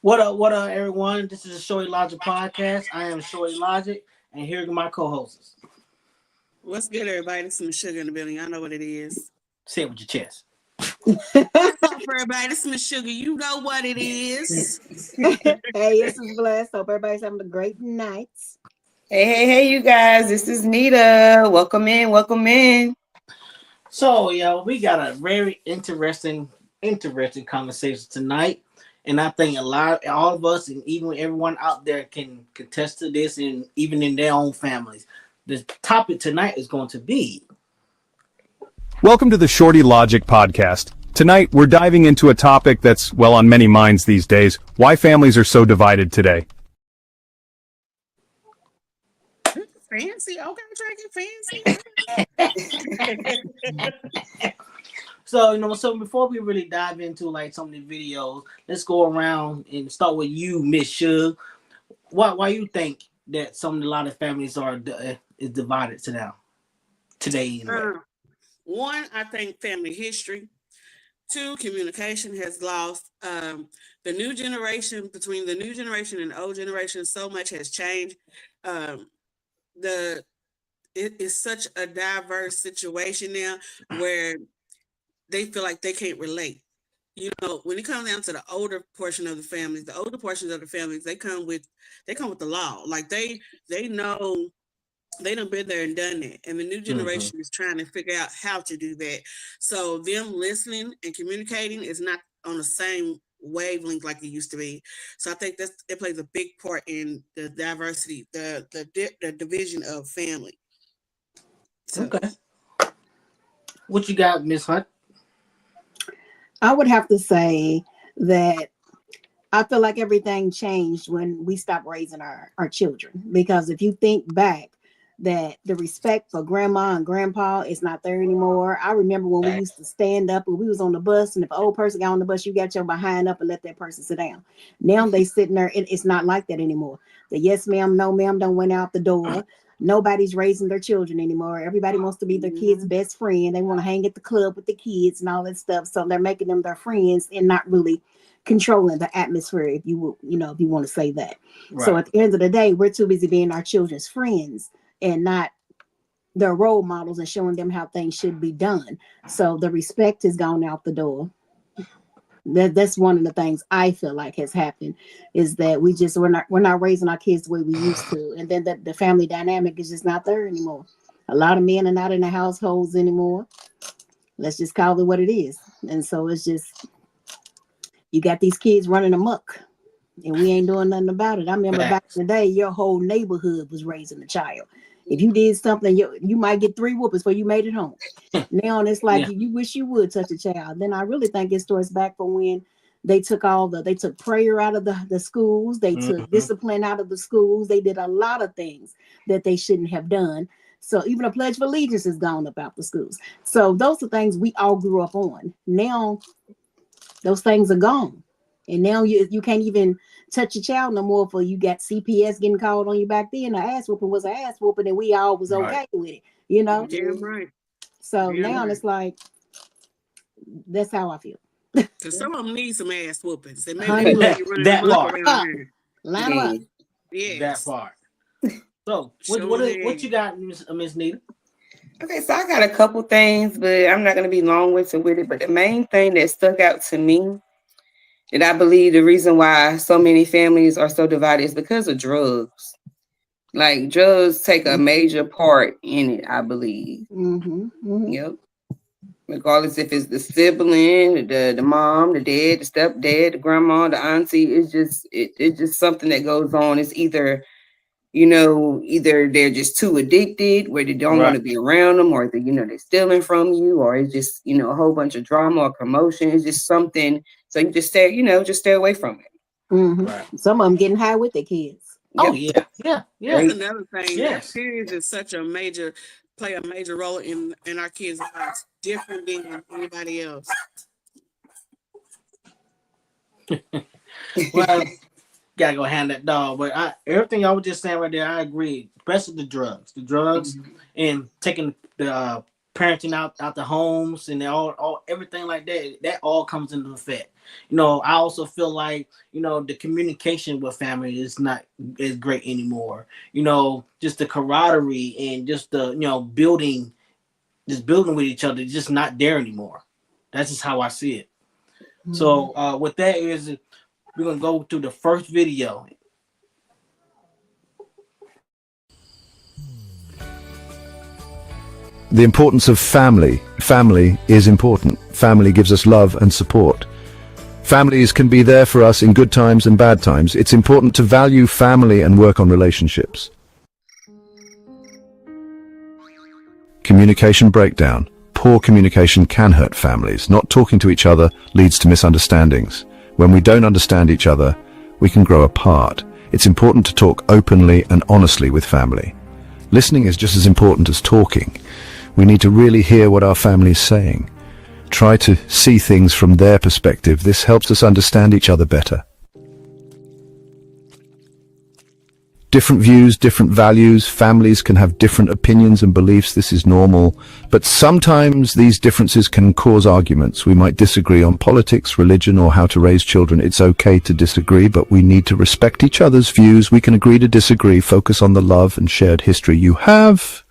What up, everyone? This is the Shorty Logic podcast. I am Shorty Logic, and here are my co-hosts. What's good, everybody? This is Miss Sugar in the building. Y'all know what it is. Say it with your chest. What's up, everybody? This is Miss Sugar. You know what it is. Hey, this is Blessed. Hope everybody's having a great night. Hey, you guys. This is Nita. Welcome in. Welcome in. So, we got a very interesting conversation tonight, and I think all of us, and even everyone out there, can contest to this, and even in their own families. The topic tonight is going to be. Welcome to the Shorty Logic podcast. Tonight, we're diving into a topic that's, well, on many minds these days: why families are so divided today. Fancy? Okay, drinking fancy. So before we really dive into like some of the videos, let's go around and start with you, Miss Shug. Why you think that a lot of families is divided today? Anyway? One, I think family history. Two, communication has lost. The new generation, between the new generation and the old generation, so much has changed. It is such a diverse situation now where they feel like they can't relate. You know, when it comes down to the older portions of the families, they come with the law. Like they know they done been there and done that. And the new generation is trying to figure out how to do that. So them listening and communicating is not on the same wavelength like it used to be. So I think it plays a big part in the diversity, the division of family. So. Okay. What you got, Miss Hunt? I would have to say that I feel like everything changed when we stopped raising our children. Because if you think back, that the respect for grandma and grandpa is not there anymore. I remember when we used to stand up when we was on the bus, and if an old person got on the bus, you got your behind up and let that person sit down. Now they sitting there, it's not like that anymore. The yes ma'am, no ma'am don't went out the door. Nobody's raising their children anymore. Everybody wants to be their kids' best friend. They want to hang at the club with the kids and all that stuff. So they're making them their friends and not really controlling the atmosphere, if you will, if you want to say that. Right. So at the end of the day, we're too busy being our children's friends and not their role models and showing them how things should be done. So the respect has gone out the door. That's one of the things I feel like has happened, is that we're not raising our kids the way we used to, and then the family dynamic is just not there anymore. A lot of men are not in the households anymore. Let's just call it what it is. And so it's just, you got these kids running amok, and we ain't doing nothing about it. I remember back in the day, your whole neighborhood was raising a child. If you did something, you might get 3 whoopings before you made it home. Now it's like you wish you would touch a child. Then I really think it starts back from when they took prayer out of the schools. They took discipline out of the schools. They did a lot of things that they shouldn't have done. So even a Pledge of Allegiance is gone about the schools. So those are things we all grew up on. Now those things are gone. And now you can't even touch a child no more, for you got CPS getting called on you. Back then, an ass whooping was an ass whooping, and we all was okay with it, Damn right. So now it's like, that's how I feel. Because some of them need some ass whoopings. They maybe that part. Line up. Yeah. That part. So what you got, Miss Nita? Okay, so I got a couple things, but I'm not going to be long-winded with it. But the main thing that stuck out to me, and I believe the reason why so many families are so divided, is because of drugs. Like, drugs take a major part in it, I believe. Yep. Regardless if it's the sibling, the mom, the dad, the stepdad, the grandma, the auntie, it's just something that goes on. It's either they're just too addicted where they don't want to be around them, or they're stealing from you, or it's just, a whole bunch of drama or commotion. It's just something. So you just stay away from it. Right. Some of them getting high with their kids. Oh yeah. That's another thing. Yes. That period is play a major role in our kids' lives, different than anybody else. Well, gotta go hand that dog. But everything y'all were just saying right there, I agree. Especially the drugs, and taking the parenting out the homes and all everything like that. That all comes into effect. You know, I also feel like, you know, the communication with family is not as great anymore. You know, just the camaraderie and just the, you know, building with each other, just not there anymore. That's just how I see it. So with that is, we're gonna go through the first video. The importance of family. Family is important. Family gives us love and support. Families can be there for us in good times and bad times. It's important to value family and work on relationships. Communication breakdown. Poor communication can hurt families. Not talking to each other leads to misunderstandings. When we don't understand each other, we can grow apart. It's important to talk openly and honestly with family. Listening is just as important as talking. We need to really hear what our family is saying. Try to see things from their perspective. This helps us understand each other better. Different views, different values. Families can have different opinions and beliefs. This is normal. But sometimes these differences can cause arguments. We might disagree on politics, religion, or how to raise children. It's okay to disagree, but we need to respect each other's views. We can agree to disagree. Focus on the love and shared history you have.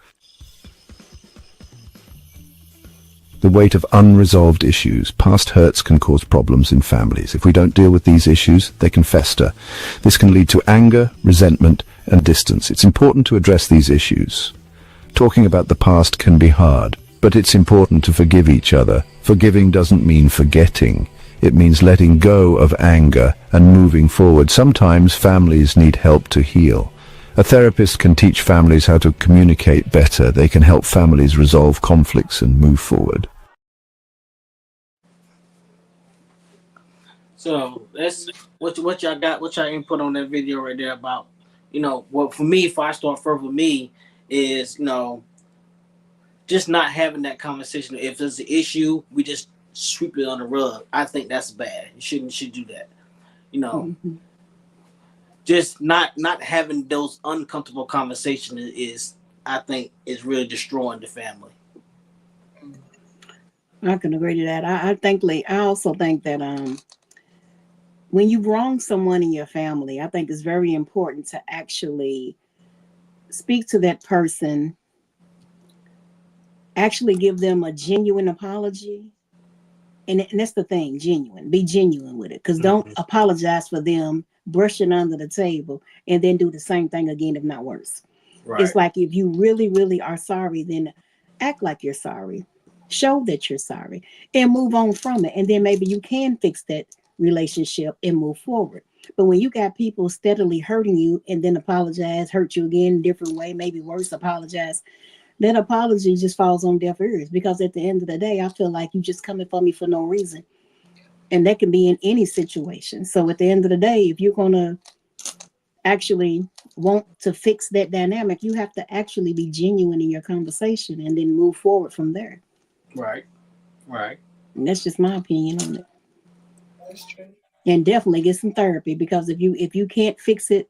The weight of unresolved issues. Past hurts can cause problems in families. If we don't deal with these issues, they can fester. This can lead to anger, resentment, and distance. It's important to address these issues. Talking about the past can be hard, but it's important to forgive each other. Forgiving doesn't mean forgetting. It means letting go of anger and moving forward. Sometimes families need help to heal. A therapist can teach families how to communicate better. They can help families resolve conflicts and move forward. So that's what y'all got. What y'all input on that video right there about, you know, what for me, if I start first with me, is, you know, just not having that conversation. If there's an issue, we just sweep it on the rug. I think that's bad. You should do that. You know, just not having those uncomfortable conversations is, I think, is really destroying the family. I can agree to that. I also think that when you wrong someone in your family, I think it's very important to actually speak to that person, actually give them a genuine apology. And that's the thing, genuine. Be genuine with it. Because don't apologize for them brushing under the table and then do the same thing again, if not worse. Right. It's like, if you really, really are sorry, then act like you're sorry. Show that you're sorry and move on from it. And then maybe you can fix that relationship and move forward. But when you got people steadily hurting you and then apologize, hurt you again in a different way, maybe worse, apologize, that apology just falls on deaf ears, because at the end of the day, I feel like you just coming for me for no reason. And that can be in any situation. So at the end of the day, if you're going to actually want to fix that dynamic, you have to actually be genuine in your conversation and then move forward from there. Right. And that's just my opinion on it. That's true. And definitely get some therapy, because if you can't fix it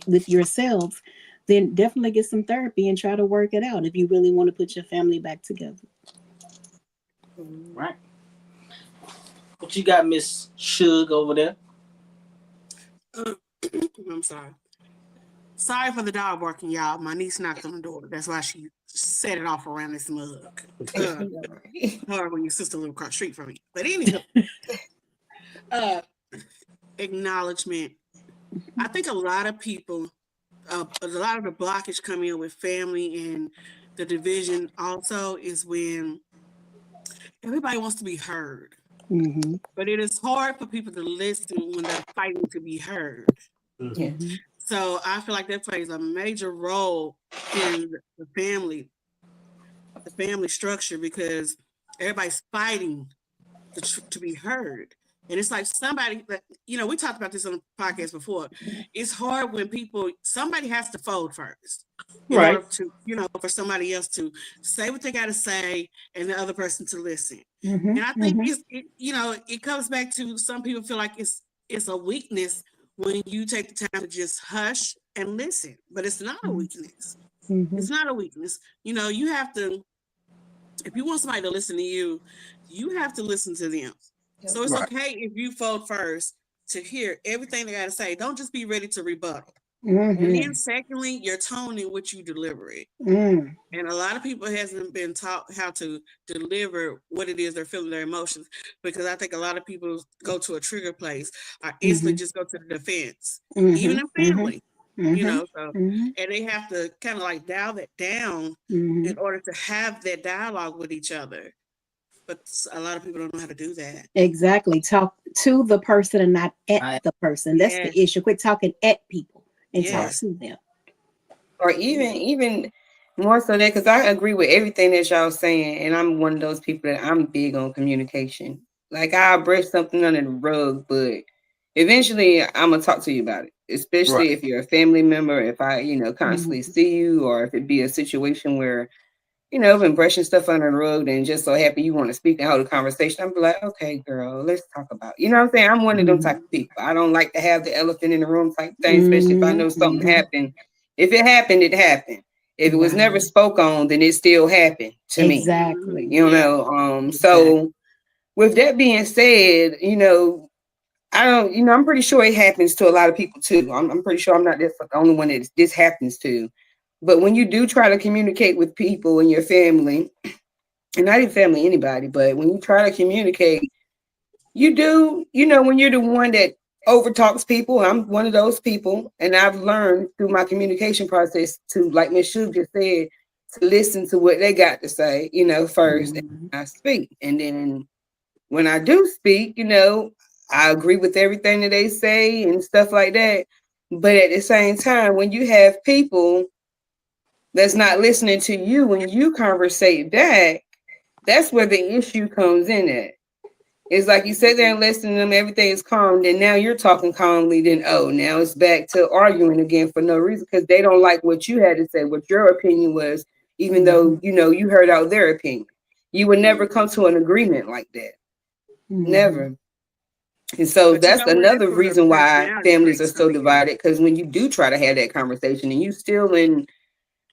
with yourselves, then definitely get some therapy and try to work it out if you really want to put your family back together. Right. What you got, Miss Suge over there? I'm sorry. Sorry for the dog barking, y'all. My niece knocked on the door. That's why she set it off around this mug. Hard when your sister live across the street from me. But anyway, acknowledgement. I think a lot of people, a lot of the blockage coming in with family and the division also is when everybody wants to be heard. Mm-hmm. But it is hard for people to listen when they're fighting to be heard. Mm-hmm. So I feel like that plays a major role in the family structure, because everybody's fighting to be heard. And it's like somebody, you know, we talked about this on the podcast before. It's hard when somebody has to fold first. Right. Order to, you know, for somebody else to say what they got to say and the other person to listen. Mm-hmm. And I think it comes back to, some people feel like it's a weakness when you take the time to just hush and listen, but it's not a weakness. Mm-hmm. It's not a weakness. You know, you have to if you want somebody to listen to you, you have to listen to them. So it's Right. okay if you fold first to hear everything they got to say. Don't just be ready to rebuttal. And Mm-hmm. then secondly, your tone in which you deliver it. Mm. And a lot of people hasn't been taught how to deliver what it is they're feeling, their emotions, because I think a lot of people go to a trigger place or instantly just go to the defense, even in Mm-hmm. family, Mm-hmm. so, Mm-hmm. and they have to kind of like dial that down Mm-hmm. in order to have that dialogue with each other. But a lot of people don't know how to do that. Exactly. Talk to the person and not at I, the person. That's Yes, the issue. Quit talking at people and talk right. yes, to them. Or even more so that, because I agree with everything that y'all saying, and I'm one of those people that I'm big on communication. Like I'll brush something under the rug, but eventually I'm gonna talk to you about it. Right. Especially if you're a family member, if I, constantly Mm-hmm. see you, or if it be a situation where, been brushing stuff under the rug and just so happy you want to speak and hold a conversation. I'm like, okay, girl, let's talk about it. You know what I'm saying? I'm one of them type of people. I don't like to have the elephant in the room type thing, especially if I know something Mm-hmm. happened. If it happened, it happened. If it was never Right. spoke on, then it still happened to me. Exactly. yeah. Exactly. So with that being said, I don't, I'm pretty sure it happens to a lot of people too. I'm pretty sure I'm not the only one that this happens to. But when you do try to communicate with people in your family, and not even family, anybody, but when you try to communicate, you do, when you're the one that overtalks people, I'm one of those people, and I've learned through my communication process to, like Miss Shu just said, to listen to what they got to say, first, and Mm-hmm. I speak. And then when I do speak, I agree with everything that they say and stuff like that. But at the same time, when you have people that's not listening to you when you conversate back, that's where the issue comes in at. It's like you sit there and listen to them, everything is calm, then now you're talking calmly, then now it's back to arguing again for no reason because they don't like what you had to say, what your opinion was, even though you heard out their opinion. You would never come to an agreement like that. Mm-hmm. Never. And so But you that's know what? That's another where the reason why personality families are traits so come in. divided. Because when you do try to have that conversation and you still in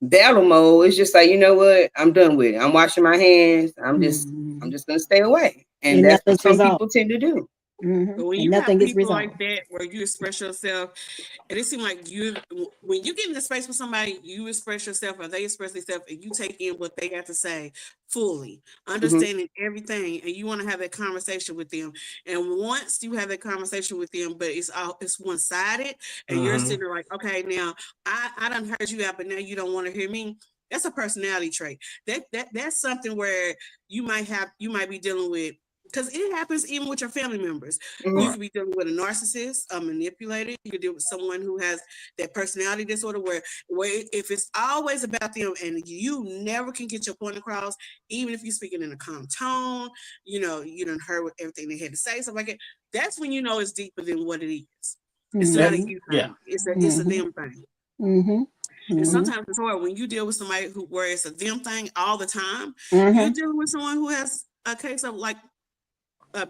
battle mode, it's just like, you know what? I'm done with it. I'm washing my hands. I'm just Mm-hmm. gonna stay away. And And that's what nothing's some resolved. people tend to do. Mm-hmm. But when And you have nothing is people like resolved. that where you express yourself, and it seems like when you get in the space with somebody, you express yourself or they express themselves, and you take in what they got to say fully, Hmm. understanding everything, and you want to have that conversation with them. And once you have that conversation with them, but it's one sided, and you're Mm-hmm. sitting there like, okay, now I done heard you out, but now you don't want to hear me. That's a personality trait. That's something where you might be dealing with, because it happens even with your family members. You Hmm. Right. could be dealing with a narcissist, a manipulator. You could deal with someone who has that personality disorder where if it's always about them and you never can get your point across, even if you're speaking in a calm tone, you don't heard what everything they had to say, stuff like that. That's when you know it's deeper than what it is. It's not That, a Mm-hmm. you yeah. thing. It's a Mm-hmm. them thing. Mm-hmm. And Mm-hmm. sometimes it's hard when you deal with somebody where it's a them thing all the time. You're Mm-hmm. dealing with someone who has a case of like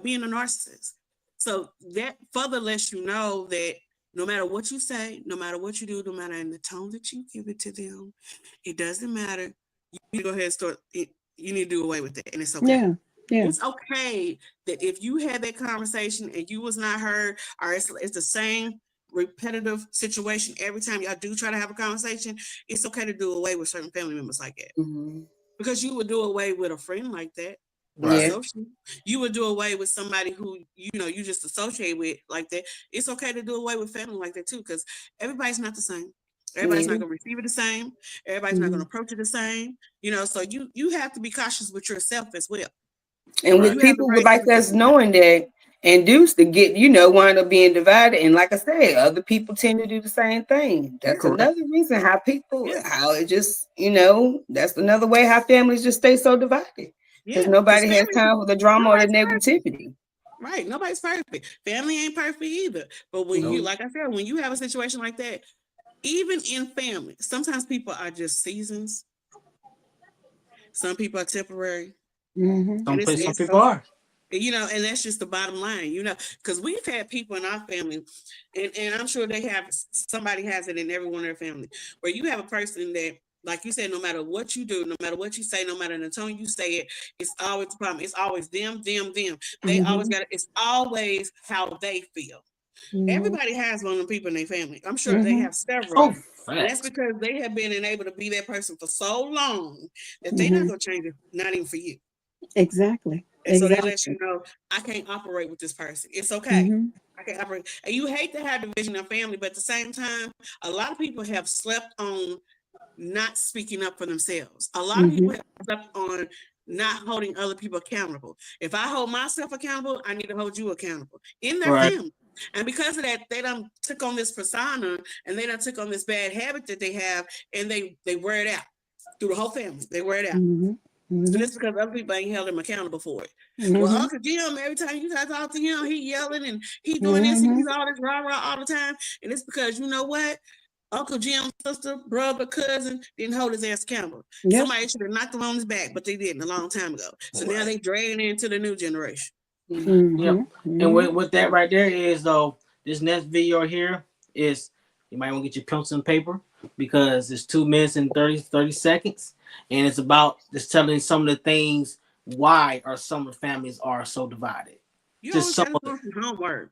being a narcissist. So that further lets you know that no matter what you say, no matter what you do, no matter in the tone that you give it to them, it doesn't matter. You need to go ahead and start it. You need to do away with that, and it's okay. Yeah. Yeah. It's okay that if you had that conversation and you was not heard, or it's the same repetitive situation every time y'all do try to have a conversation, it's okay to do away with certain family members like that. Hmm. Because you would do away with a friend like that, an Right. Yeah. associate. You would do away with somebody who you just associate with like that. It's okay to do away with family like that too, because everybody's not the same. Everybody's Yeah. not going to receive it the same. Everybody's not going Mm-hmm. to approach it the same. So you have to be cautious with yourself as well. And Right. with You have the people with right to like protect us yourself. knowing that and deuce to get, wind up being divided. And like I said, other people tend to do the same thing. That's Correct. another reason Yeah, how it just, that's another way how families just stay so divided. Because yeah. Because nobody has family, time for the drama or the nobody's perfect. negativity. Right. Nobody's perfect. Family ain't perfect either. But when No. you, like I said, when you have a situation like that, even in family, sometimes people are just seasons. Some people are temporary, Mm-hmm. and Some it's place, some it's people are. and that's just the bottom line, because we've had people in our family, and I'm sure somebody has it in every one of their family, where you have a person that Like you said, no matter what you do, no matter what you say, no matter the tone you say it, it's always the problem. It's always them. They always got it. It's always how they feel. Everybody has one of them people in their family. I'm sure they have several Oh, of them. And that's facts. because they have been able to be that person for so long that they're not going to change it, not even for you. Exactly. And so they let Exactly. you know, I can't operate with this person. It's okay. Mhm. I can't operate. And you hate to have division of family, but at the same time, a lot of people have slept on not speaking up for themselves. A lot of people have slept on not holding other people accountable. If I hold myself accountable, I need to hold you accountable in their Right. family. And because of that, they done took on this persona and they done took on this bad habit that they have, and they wear it out through the whole family. They wear it out. Mhm. And Mhm. it's because other people ain't held them accountable for it. Mhm. Well, Uncle Jim, every time you talk to him, he yelling and he doing this and he's all this rah-rah all the time. And it's because, you know what? Uncle Jim's sister, brother, cousin didn't hold his ass accountable. Yep. Somebody should have knocked him on his back, but they didn't a long time ago. So now they dragging it into the new generation. Mhm. Yep. And with that right there is though, this next video here is, you might want to get your pencil and paper because it's 2 minutes and 30 seconds, and it's about just telling some of the things why are some of the families are so divided. You Just always some got of to do some homework.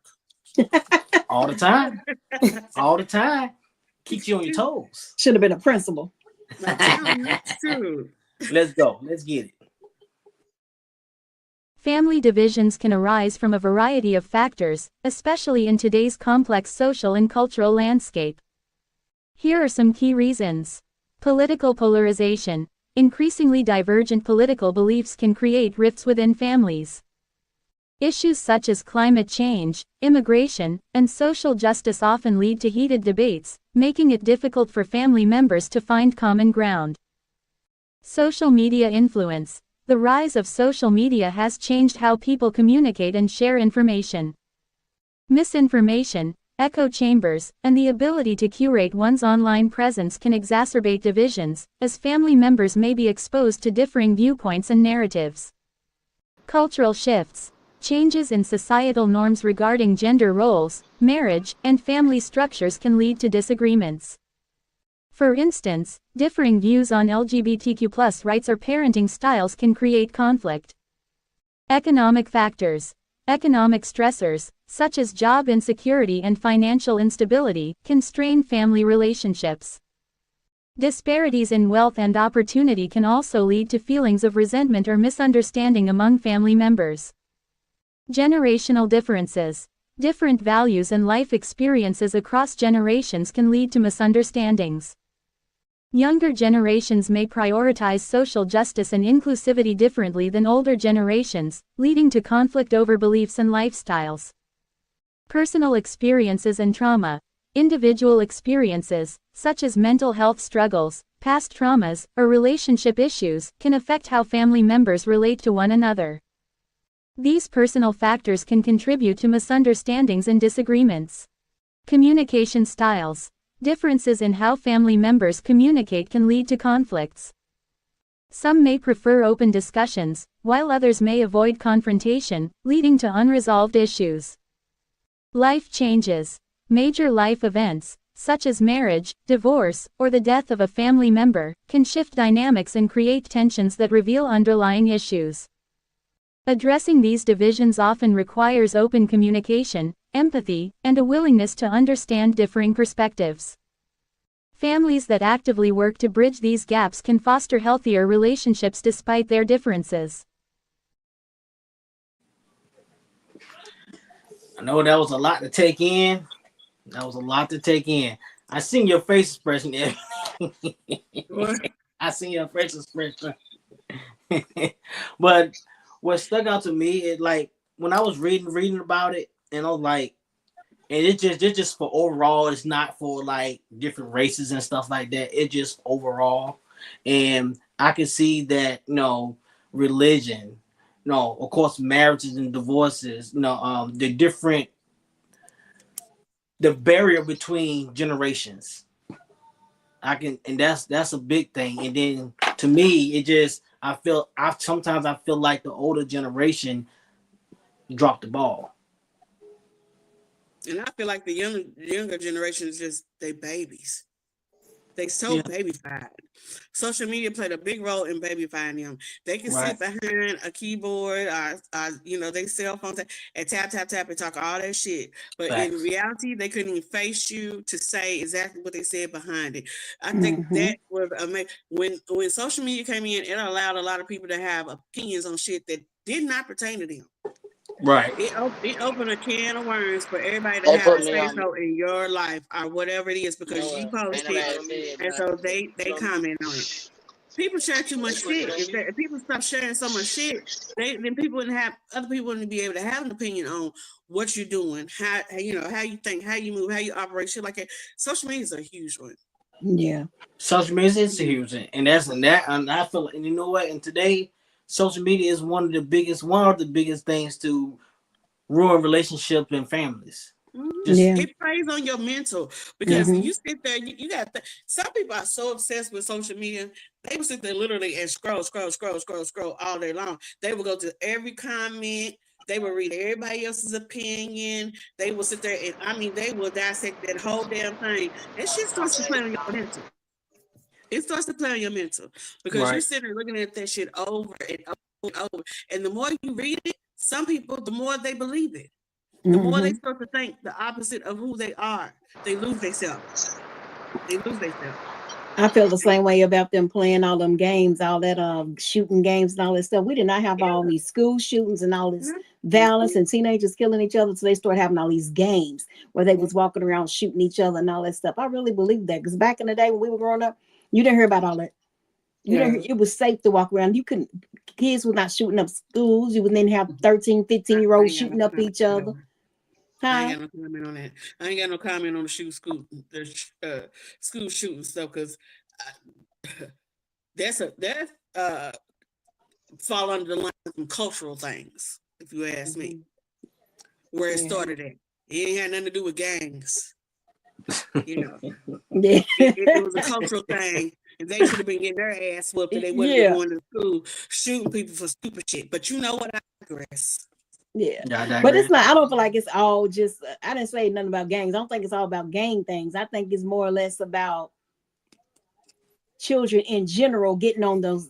all the time, all the time, keeps you on your toes. Should have been a principal. Like, damn, that's true. Let's go. Let's get it. Family divisions can arise from a variety of factors, especially in today's complex social and cultural landscape. Here are some key reasons. Political polarization. Increasingly divergent political beliefs can create rifts within families. Issues such as climate change, immigration, and social justice often lead to heated debates, making it difficult for family members to find common ground. Social media influence. The rise of social media has changed how people communicate and share information. Misinformation, echo chambers, and the ability to curate one's online presence can exacerbate divisions, as family members may be exposed to differing viewpoints and narratives. Cultural shifts. Changes in societal norms regarding gender roles, marriage, and family structures can lead to disagreements. For instance, differing views on LGBTQ+ rights or parenting styles can create conflict. Economic factors. Economic stressors, such as job insecurity and financial instability, can strain family relationships. Disparities in wealth and opportunity can also lead to feelings of resentment or misunderstanding among family members. Generational differences. Different values and life experiences across generations can lead to misunderstandings. Younger generations may prioritize social justice and inclusivity differently than older generations, leading to conflict over beliefs and lifestyles. Personal experiences and trauma. Individual experiences, such as mental health struggles, past traumas, or relationship issues, can affect how family members relate to one another. These personal factors can contribute to misunderstandings and disagreements. Communication styles. Differences in how family members communicate can lead to conflicts. Some may prefer open discussions, while others may avoid confrontation, leading to unresolved issues. Life changes. Major life events, such as marriage, divorce, or the death of a family member, can shift dynamics and create tensions that reveal underlying issues. Addressing these divisions often requires open communication, empathy, and a willingness to understand differing perspectives. Families that actively work to bridge these gaps can foster healthier relationships despite their differences. I know that was a lot to take in. I seen your face expression, Evan. I seen your face expression. But what stuck out to me is like when I was reading about it, and I was like, and it's just for overall, it's not for like different races and stuff like that. It's just overall. And I can see that, religion, of course, marriages and divorces, the barrier between generations. And that's a big thing. And then to me, sometimes I feel like the older generation dropped the ball. And I feel like the younger generation is just they babies. They so babyfied. Social media played a big role in babyfying them. They can sit behind a keyboard or they cell phone and tap and talk all that shit. But in reality, they couldn't even face you to say exactly what they said behind it. I think that was amazing. When social media came in, it allowed a lot of people to have opinions on shit that did not pertain to them. Right. It opened a can of worms for everybody to have a say so in your life or whatever it is because you post it, and so they comment on it. People share too much shit. If people stop sharing so much shit, then people wouldn't have other people wouldn't be able to have an opinion on what you're doing, how you think, how you move, how you operate, shit like that. Social media is a huge one. Yeah. Social media is huge, and I feel like, and you know what? And today, social media is one of the biggest things to ruin relationships and families. It plays on your mental because you sit there, you got some people are so obsessed with social media, they will sit there literally and scroll all day long. They will go to every comment, they will read everybody else's opinion, they will sit there and they will dissect that whole damn thing. That shit starts to play on your mental. It starts to play on your mental because you're sitting there looking at that shit over and over and over. And the more you read it, some people, the more they believe it. The more they start to think the opposite of who they are, they lose themselves. I feel the same way about them playing all them games, all that shooting games and all that stuff. We did not have all these school shootings and all this violence and teenagers killing each other. So they started having all these games where they was walking around shooting each other and all that stuff. I really believe that because back in the day when we were growing up, you didn't hear about all that. It was safe to walk around. Kids were not shooting up schools. You would then have 13, 15-year-olds shooting up each other. I ain't got no comment on that. I ain't got no comment on the school shooting stuff because that's fall under the line of some cultural things, if you ask me. Where it started at. It ain't had nothing to do with gangs. It was a cultural thing. And they should have been getting their ass whooped if they wouldn't be going to school shooting people for stupid shit. But you know what? I digress. But it's not, I don't feel like it's all just, I didn't say nothing about gangs. I don't think it's all about gang things. I think it's more or less about children in general getting on those.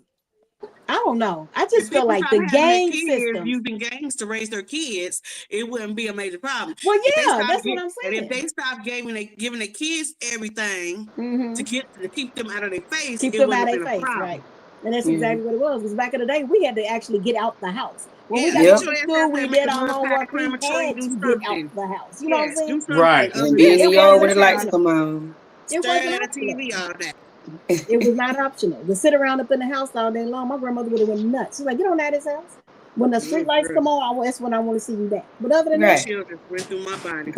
I don't know. I just feel like the gang system using gangs to raise their kids, it wouldn't be a major problem. Well, that's what I'm saying. And if they stop giving their kids everything to keep them out of their face, right? And that's exactly what it was. Because back in the day, we had to actually get out the house. When we got to school, we did our homework. We had to get out the house. You know what I'm saying? Right. And be in the yard when the lights come on. It wasn't optional. TV all day. It was not optional. To sit around up in the house all day long, my grandmother would have went nuts. She's like, "Get on out of this house. When the street lights come on, that's when I want to see you back." But other than that, children went through my body.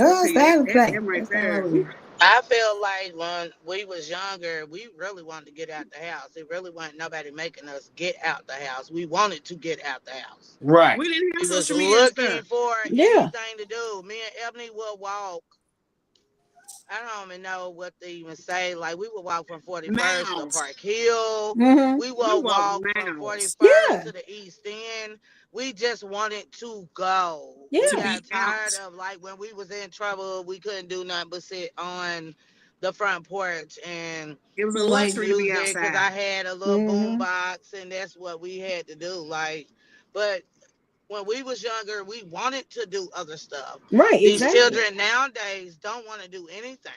I feel like when we was younger, we really wanted to get out the house. It really wasn't nobody making us get out the house. We wanted to get out the house. Right. We didn't have social media looking for anything to do. Me and Ebony will walk. I don't even know what they even say. Like, we would walk from 41st to Park Hill. We would walk from 41st to the East End. We just wanted to go. We got tired of, like, when we was in trouble, we couldn't do nothing but sit on the front porch and it was a luxury to be outside. Because I had a little boom box, and that's what we had to do. Like, but when we was younger, we wanted to do other stuff. Right, These children nowadays don't want to do anything.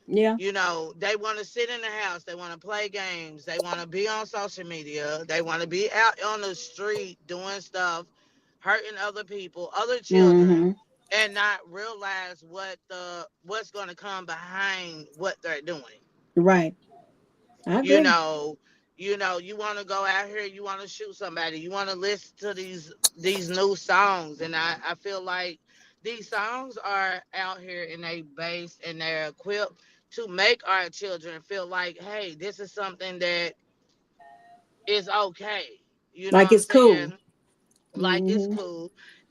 Yeah. You know, they want to sit in the house. They want to play games. They want to be on social media. They want to be out on the street doing stuff, hurting other people, other children, and not realize what's going to come behind what they're doing. Right. You know, you want to go out here, you want to shoot somebody, you want to listen to these new songs. And I feel like these songs are out here and they based and they're equipped to make our children feel like, hey, this is something that is okay. You know, like it's cool. Like it's cool.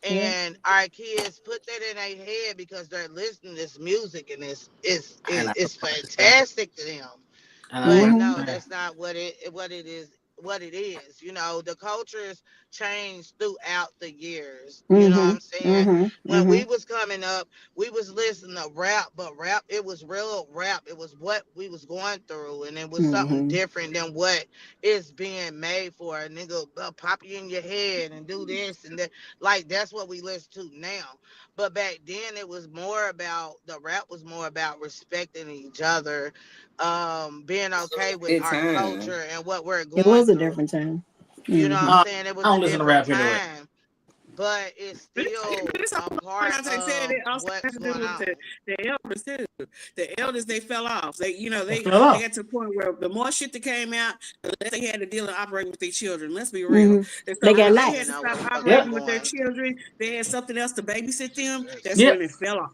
And our kids put that in their head because they're listening to this music and it's fantastic to them. But no, that's not what it is. what it is. You know, the cultures changed throughout the years. You know what I'm saying? When we was coming up, we was listening to rap, but rap, it was real rap. It was what we was going through, and it was something different than what is being made for. A nigga pop you in your head and do this and that. Like, that's what we listen to now. But back then, it was more about, the rap was more about respecting each other, being okay with our culture and what we're going through. It was a different time. You know what I'm saying? It was I don't a listen to different rap anyway. time. But it's still a part of what's going on. The elders too. The elders, they fell off. They They got to the point where the more shit that came out, the less they had to deal and operate with their children. Let's be real. They got they had lax. to stop operating with their children. They had something else to babysit them. That's when it fell off.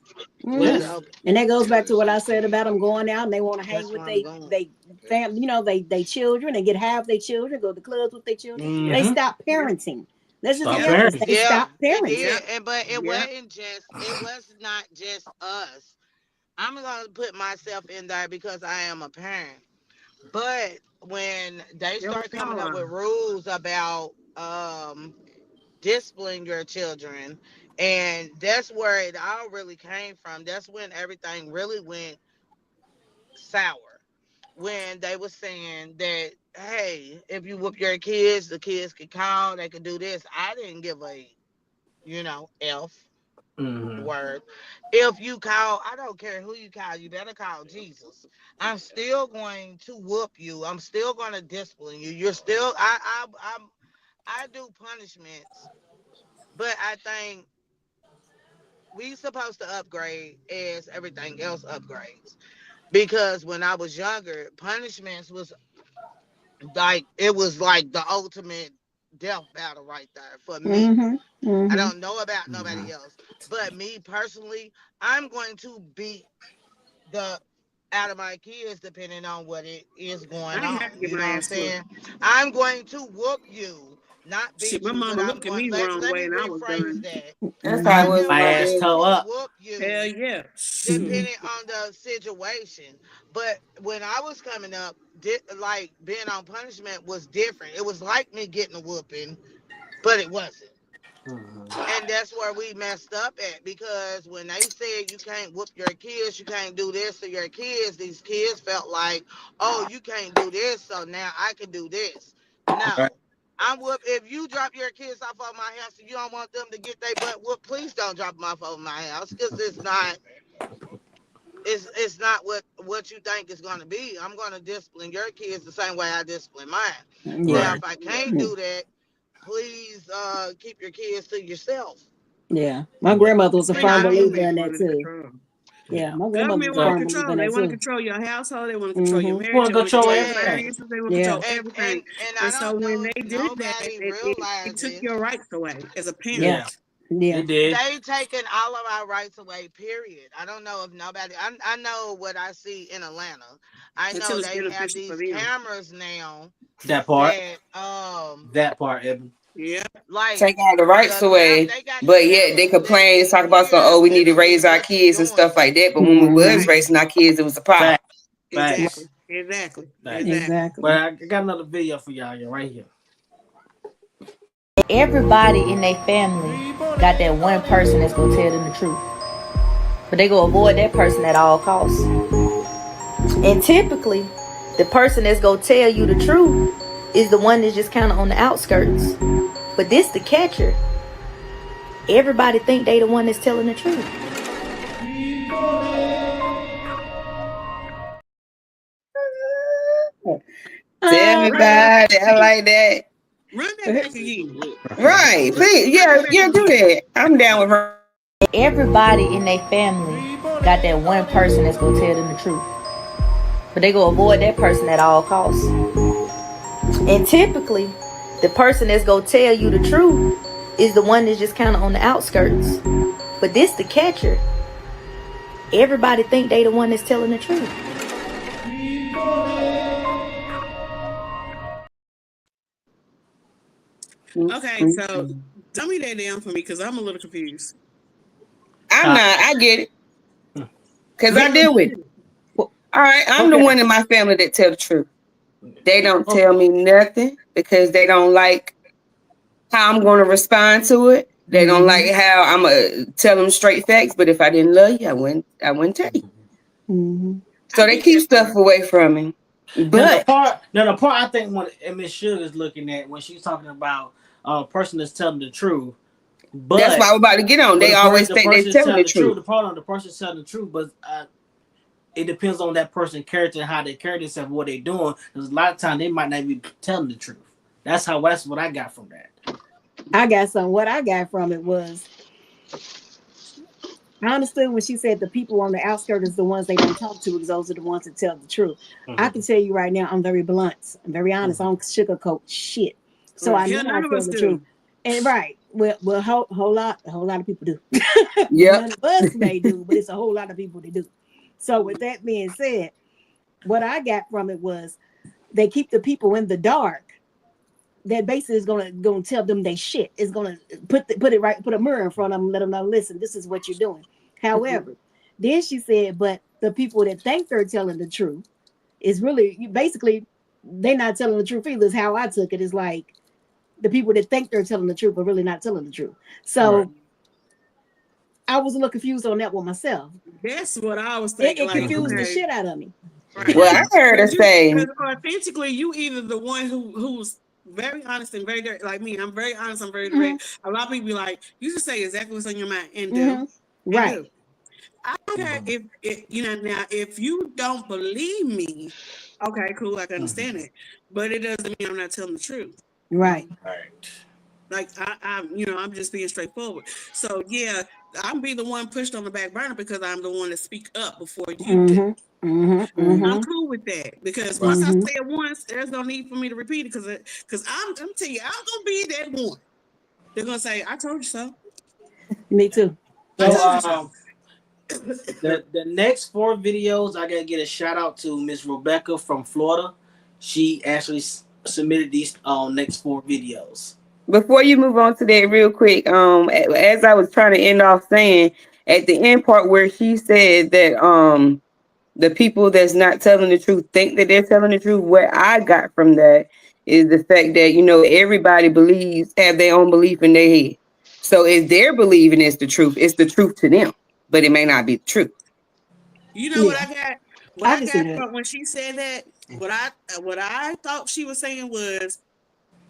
And that goes back to what I said about them going out and they want to hang with they family, you know, they children. They get half their children, go to clubs with their children. They stop parenting. Let's just be honest. They stop parenting. But it wasn't just. It was not just us. I'm gonna put myself in there because I am a parent. But when they start coming up with rules about disciplining your children, and that's where it all really came from. That's when everything really went sour. When they were saying that, hey, if you whoop your kids, the kids could call, they could do this. I didn't give a, F word. If you call, I don't care who you call, you better call Jesus. I'm still going to whoop you. I'm still going to discipline you. You're still, I do punishments, but I think we supposed to upgrade as everything else upgrades. Because when I was younger, punishments was like, it was like the ultimate death battle right there for me. I don't know about nobody else. But me personally, I'm going to beat the out of my kids depending on what it is going on. You know what I'm saying? I'm going to whoop you. Not beat my mama looked at me wrong way and I was done. That's how I was. My ass toe up. Whoop you. Hell yeah. Depending on the situation. But when I was coming up, like being on punishment was different. It was like me getting a whooping, but it wasn't. And that's where we messed up at, because when they said you can't whoop your kids, you can't do this to your kids, these kids felt like, oh, you can't do this, so now I can do this. No. If you drop your kids off of my house and you don't want them to get their butt whooped, please don't drop them off of my house, because it's not what you think it's going to be. I'm going to discipline your kids the same way I discipline mine. Now, if I can't do that, please keep your kids to yourself. Yeah, my grandmother was a firm believer in that too. Yeah, my grandmother was a firm believer in that too. They want to control your household. They want to control your marriage. They want to control everything. They want to control everything. And so when they did that, it took your rights away as a parent. Yeah, they taken all of our rights away, period. I don't know if nobody, I know what I see in Atlanta. I know they have these cameras now. That part, Evan. Yeah, like take all the rights away, but yet they complain, talk about some, oh, we need to raise our kids and stuff like that. But when we was raising our kids, it was a problem. Exactly. But I got another video for y'all right here. Everybody in their family got that one person that's gonna tell them the truth, but they gonna avoid that person at all costs. And typically, the person that's gonna tell you the truth is the one that's just kind of on the outskirts. But this the catcher. Everybody think they the one that's telling the truth. To everybody, I like that. Run that back again. Right, please, yeah, do that. I'm down with her. Everybody in their family got that one person that's gonna tell them the truth, but they gonna avoid that person at all costs. And typically, the person that's gonna tell you the truth is the one that's just kind of on the outskirts. But this the catcher. Everybody think they the one that's telling the truth. Okay, so tell me that down for me, because I'm a little confused. I'm not. I get it, because I deal with it. All right, I'm the one in my family that tell the truth. They don't tell me nothing because they don't like how I'm going to respond to it. They don't like how I'm gonna tell them straight facts. But if I didn't love you, I wouldn't tell you. Mm-hmm. So they keep stuff away from me. But the part I think when Miss Sugar is looking at when she's talking about a person that's telling the truth. But that's why we're about to get on. They always think they're telling the truth. The person's telling the truth, but it depends on that person's character and how they carry themselves, what they're doing. Because a lot of times they might not be telling the truth. That's what I got from that. What I got from it was, I understood when she said the people on the outskirts is the ones they don't talk to because those are the ones that tell the truth. I can tell you right now, I'm very blunt. I'm very honest. I don't sugarcoat shit. So I know I tell the truth. And well, whole lot of people do. Yeah, none of us may do, but it's a whole lot of people that do. So with that being said, what I got from it was they keep the people in the dark. That basically is gonna tell them they shit. It's gonna put a mirror in front of them, let them know, listen, this is what you're doing. However, then she said, but the people that think they're telling the truth is really basically they're not telling the truth either. Is how I took it. Is like the people that think they're telling the truth but really not telling the truth. So I was a little confused on that one myself. That's what I was thinking. It confused the shit out of me. Right. Well, I heard her say, authentically, you either the one who's very honest and very direct, like me. I'm very honest. I'm very direct. A lot of people be like, you should say exactly what's on your mind and do. Right. Do. I don't care if now if you don't believe me, okay, cool, I can understand it, but it doesn't mean I'm not telling the truth. Right. Like I'm just being straightforward. So yeah, I'm be the one pushed on the back burner because I'm the one to speak up before you do. I'm cool with that because once I say it once, there's no need for me to repeat it because I'm telling you, I'm gonna be that one. They're gonna say, "I told you so." Me too. So the next 4 videos, I gotta get a shout out to Miss Rebecca from Florida. She actually submitted these next 4 videos. Before you move on to that real quick, as I was trying to end off saying at the end part where she said that the people that's not telling the truth think that they're telling the truth, what I got from that is the fact that everybody have their own belief in their head. So if they're believing it's the truth to them, but it may not be the truth. You know what I got? What I got from when she said that, what I thought she was saying was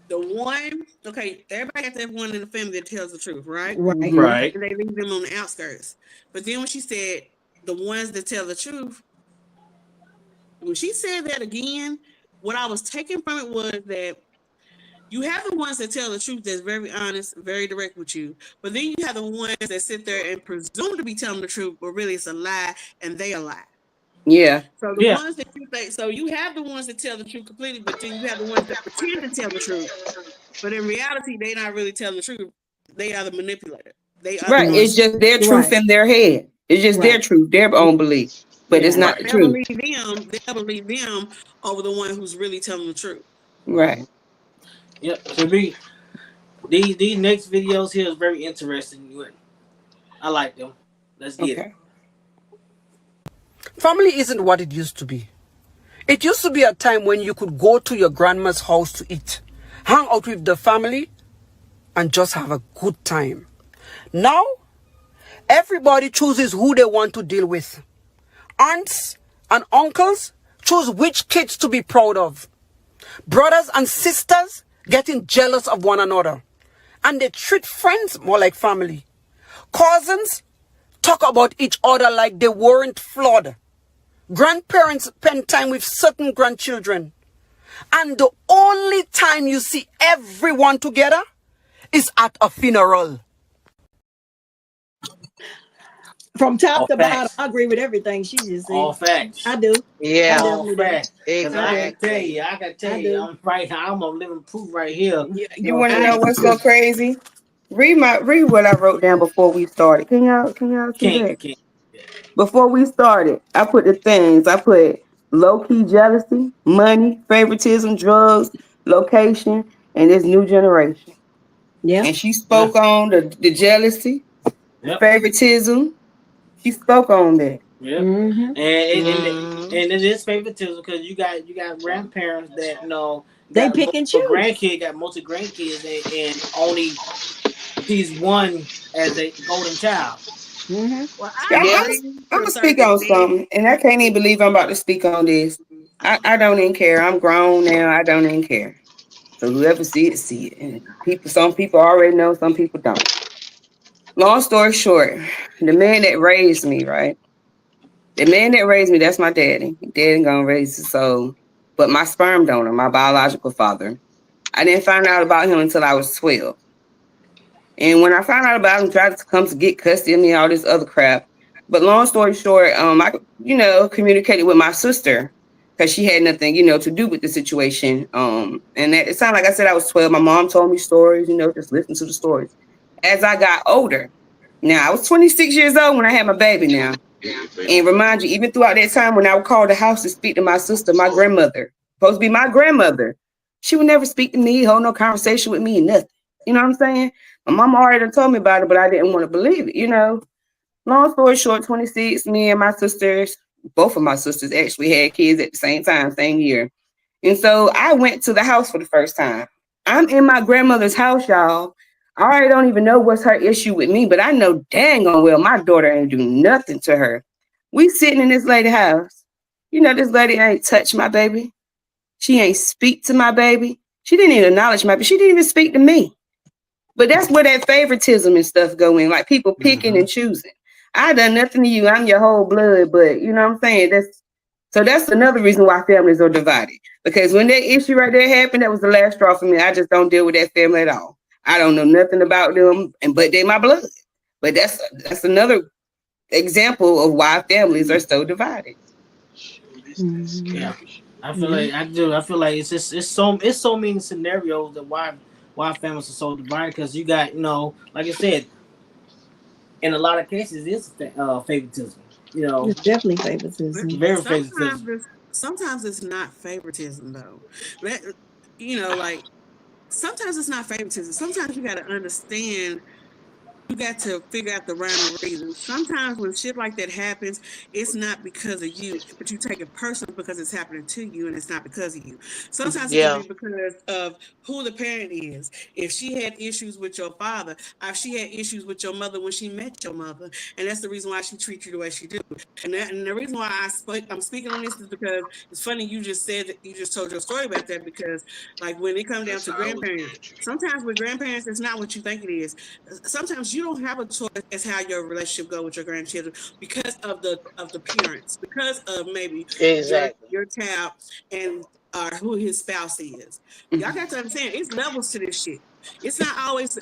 the one, okay, everybody got that one in the family that tells the truth, right? Right. And they leave them on the outskirts. But then when she said the ones that tell the truth, when she said that again, what I was taking from it was that you have the ones that tell the truth that's very honest, very direct with you, but then you have the ones that sit there and presume to be telling the truth, but really it's a lie and they a lie. Yeah. So the ones that you think, so you have the ones that tell the truth completely, but then you have the ones that pretend to tell the truth, but in reality, they're not really telling the truth. They are the manipulator. They are it's just their truth in their head. It's just their truth, their own belief, but it's not the truth. They'll believe them over the one who's really telling the truth. Right. Yep. So these next videos here is very interesting. I like them. Let's get it. Family isn't what it used to be. It used to be a time when you could go to your grandma's house to eat, hang out with the family, and just have a good time. Now, everybody chooses who they want to deal with. Aunts and uncles choose which kids to be proud of. Brothers and sisters getting jealous of one another. And they treat friends more like family. Cousins talk about each other like they weren't flawed. Grandparents spend time with certain grandchildren. And the only time you see everyone together is at a funeral. From top to bottom, I agree with everything she just said. All facts. I do. Yeah. All facts. Exactly. I can tell you, I'm right here. I'm a living proof right here. You want to know what's so crazy? Read what I wrote down before we started. Can y'all see that? Before we started, I put the things. I put low-key jealousy, money, favoritism, drugs, location, and this new generation. Yeah. And she spoke on the jealousy, the favoritism. She spoke on that. Yeah. And And it is favoritism because you got grandparents that they pick and choose. Got multi grandkids and only sees one as a golden child. Mm-hmm. Well, Yeah, I I'm agree gonna to a speak certain on extent. something, and I can't even believe I'm about to speak on this. I don't even care. I'm grown now. I don't even care. So whoever see it, see it. And some people already know, some people don't. Long story short, the man that raised me, right? The man that raised me, that's my daddy. Daddy gonna raise his soul. But my sperm donor, my biological father, I didn't find out about him until I was 12. And when I found out about him, tried to come to get custody of me, all this other crap. But long story short, I communicated with my sister because she had nothing, to do with the situation. And at the time, like I said, I was 12. My mom told me stories, just listen to the stories. As I got older, now I was 26 years old when I had my baby now. And remind you, even throughout that time when I would call the house to speak to my sister, my grandmother, supposed to be my grandmother, she would never speak to me, hold no conversation with me, nothing. You know what I'm saying? My mom already told me about it, but I didn't want to believe it, Long story short, 26, me and my sisters, both of my sisters actually had kids at the same time, same year. And so I went to the house for the first time. I'm in my grandmother's house, y'all. I already don't even know what's her issue with me, but I know dang on well my daughter ain't do nothing to her. We sitting in this lady's house. This lady ain't touch my baby. She ain't speak to my baby. She didn't even acknowledge my baby. She didn't even speak to me. But that's where that favoritism and stuff go in, like people picking and choosing. I done nothing to you. I'm your whole blood, but you know what I'm saying? That's another reason why families are divided. Because when that issue right there happened, that was the last straw for me. I just don't deal with that family at all. I don't know nothing about them, but they my blood. But that's another example of why families are so divided. Mm-hmm. Yeah, I feel like I do. I feel like it's so many scenarios that why families are so divided because you got like I said, in a lot of cases it's favoritism. It's definitely favoritism. Very favoritism. Sometimes it's not favoritism though. Like sometimes it's not favoritism. Sometimes you got to understand. You got to figure out the rhyme and reason. Sometimes when shit like that happens, it's not because of you, but you take it personal because it's happening to you and it's not because of you. Sometimes it can be because of who the parent is. If she had issues with your father, if she had issues with your mother when she met your mother, and that's the reason why she treats you the way she do. And the reason why I'm speaking on this is because it's funny you just said that you just told your story about that because like when it comes down to grandparents, sometimes with grandparents, it's not what you think it is. Sometimes you don't have a choice as how your relationship go with your grandchildren because of the parents, because of maybe your child and who his spouse is. Y'all got to understand it's levels to this shit. It's not always.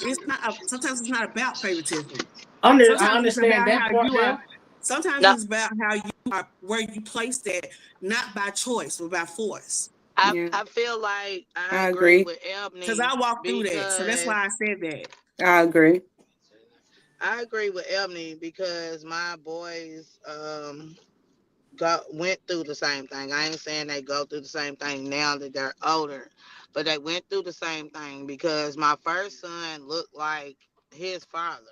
Sometimes it's not about favoritism. I Sometimes it's understand about that how part you there. are. Sometimes it's about how you are, where you placed that, not by choice, but by force. I feel like I agree with Ebony because I walked through that, so that's why I said that. I agree. I agree with Ebony because my boys went through the same thing. I ain't saying they go through the same thing now that they're older, but they went through the same thing because my first son looked like his father.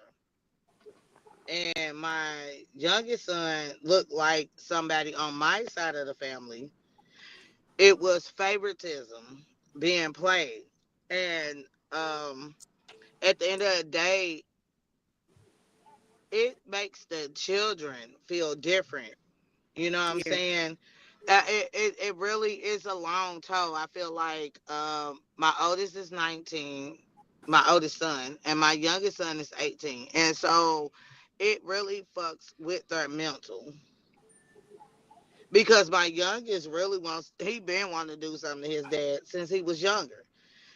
And my youngest son looked like somebody on my side of the family. It was favoritism being played. And at the end of the day, it makes the children feel different. You know what I'm saying? It really is a long toe. I feel like my oldest is 19, my oldest son, and my youngest son is 18. And so it really fucks with their mental. Because my youngest really he been wanting to do something to his dad since he was younger.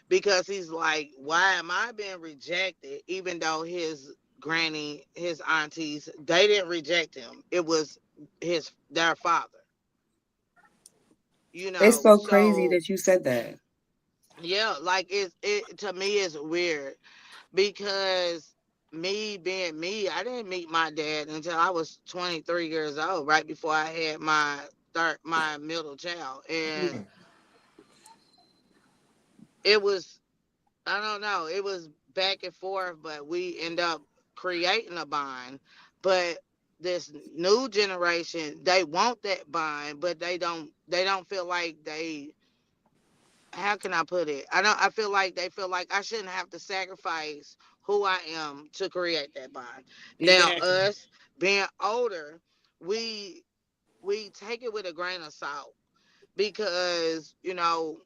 Because he's like, why am I being rejected? Even though his granny, his aunties, they didn't reject him. It was their father. It's so crazy that you said that. Yeah, like it to me is weird because me being me, I didn't meet my dad until I was 23 years old, right before I had my middle child. And it was, I don't know, it was back and forth, but we end up creating a bond. But this new generation, they want that bond, but they don't feel like they, how can I put it? I feel like they feel like I shouldn't have to sacrifice who I am to create that bond. Now Exactly. us being older, we take it with a grain of salt because, you know,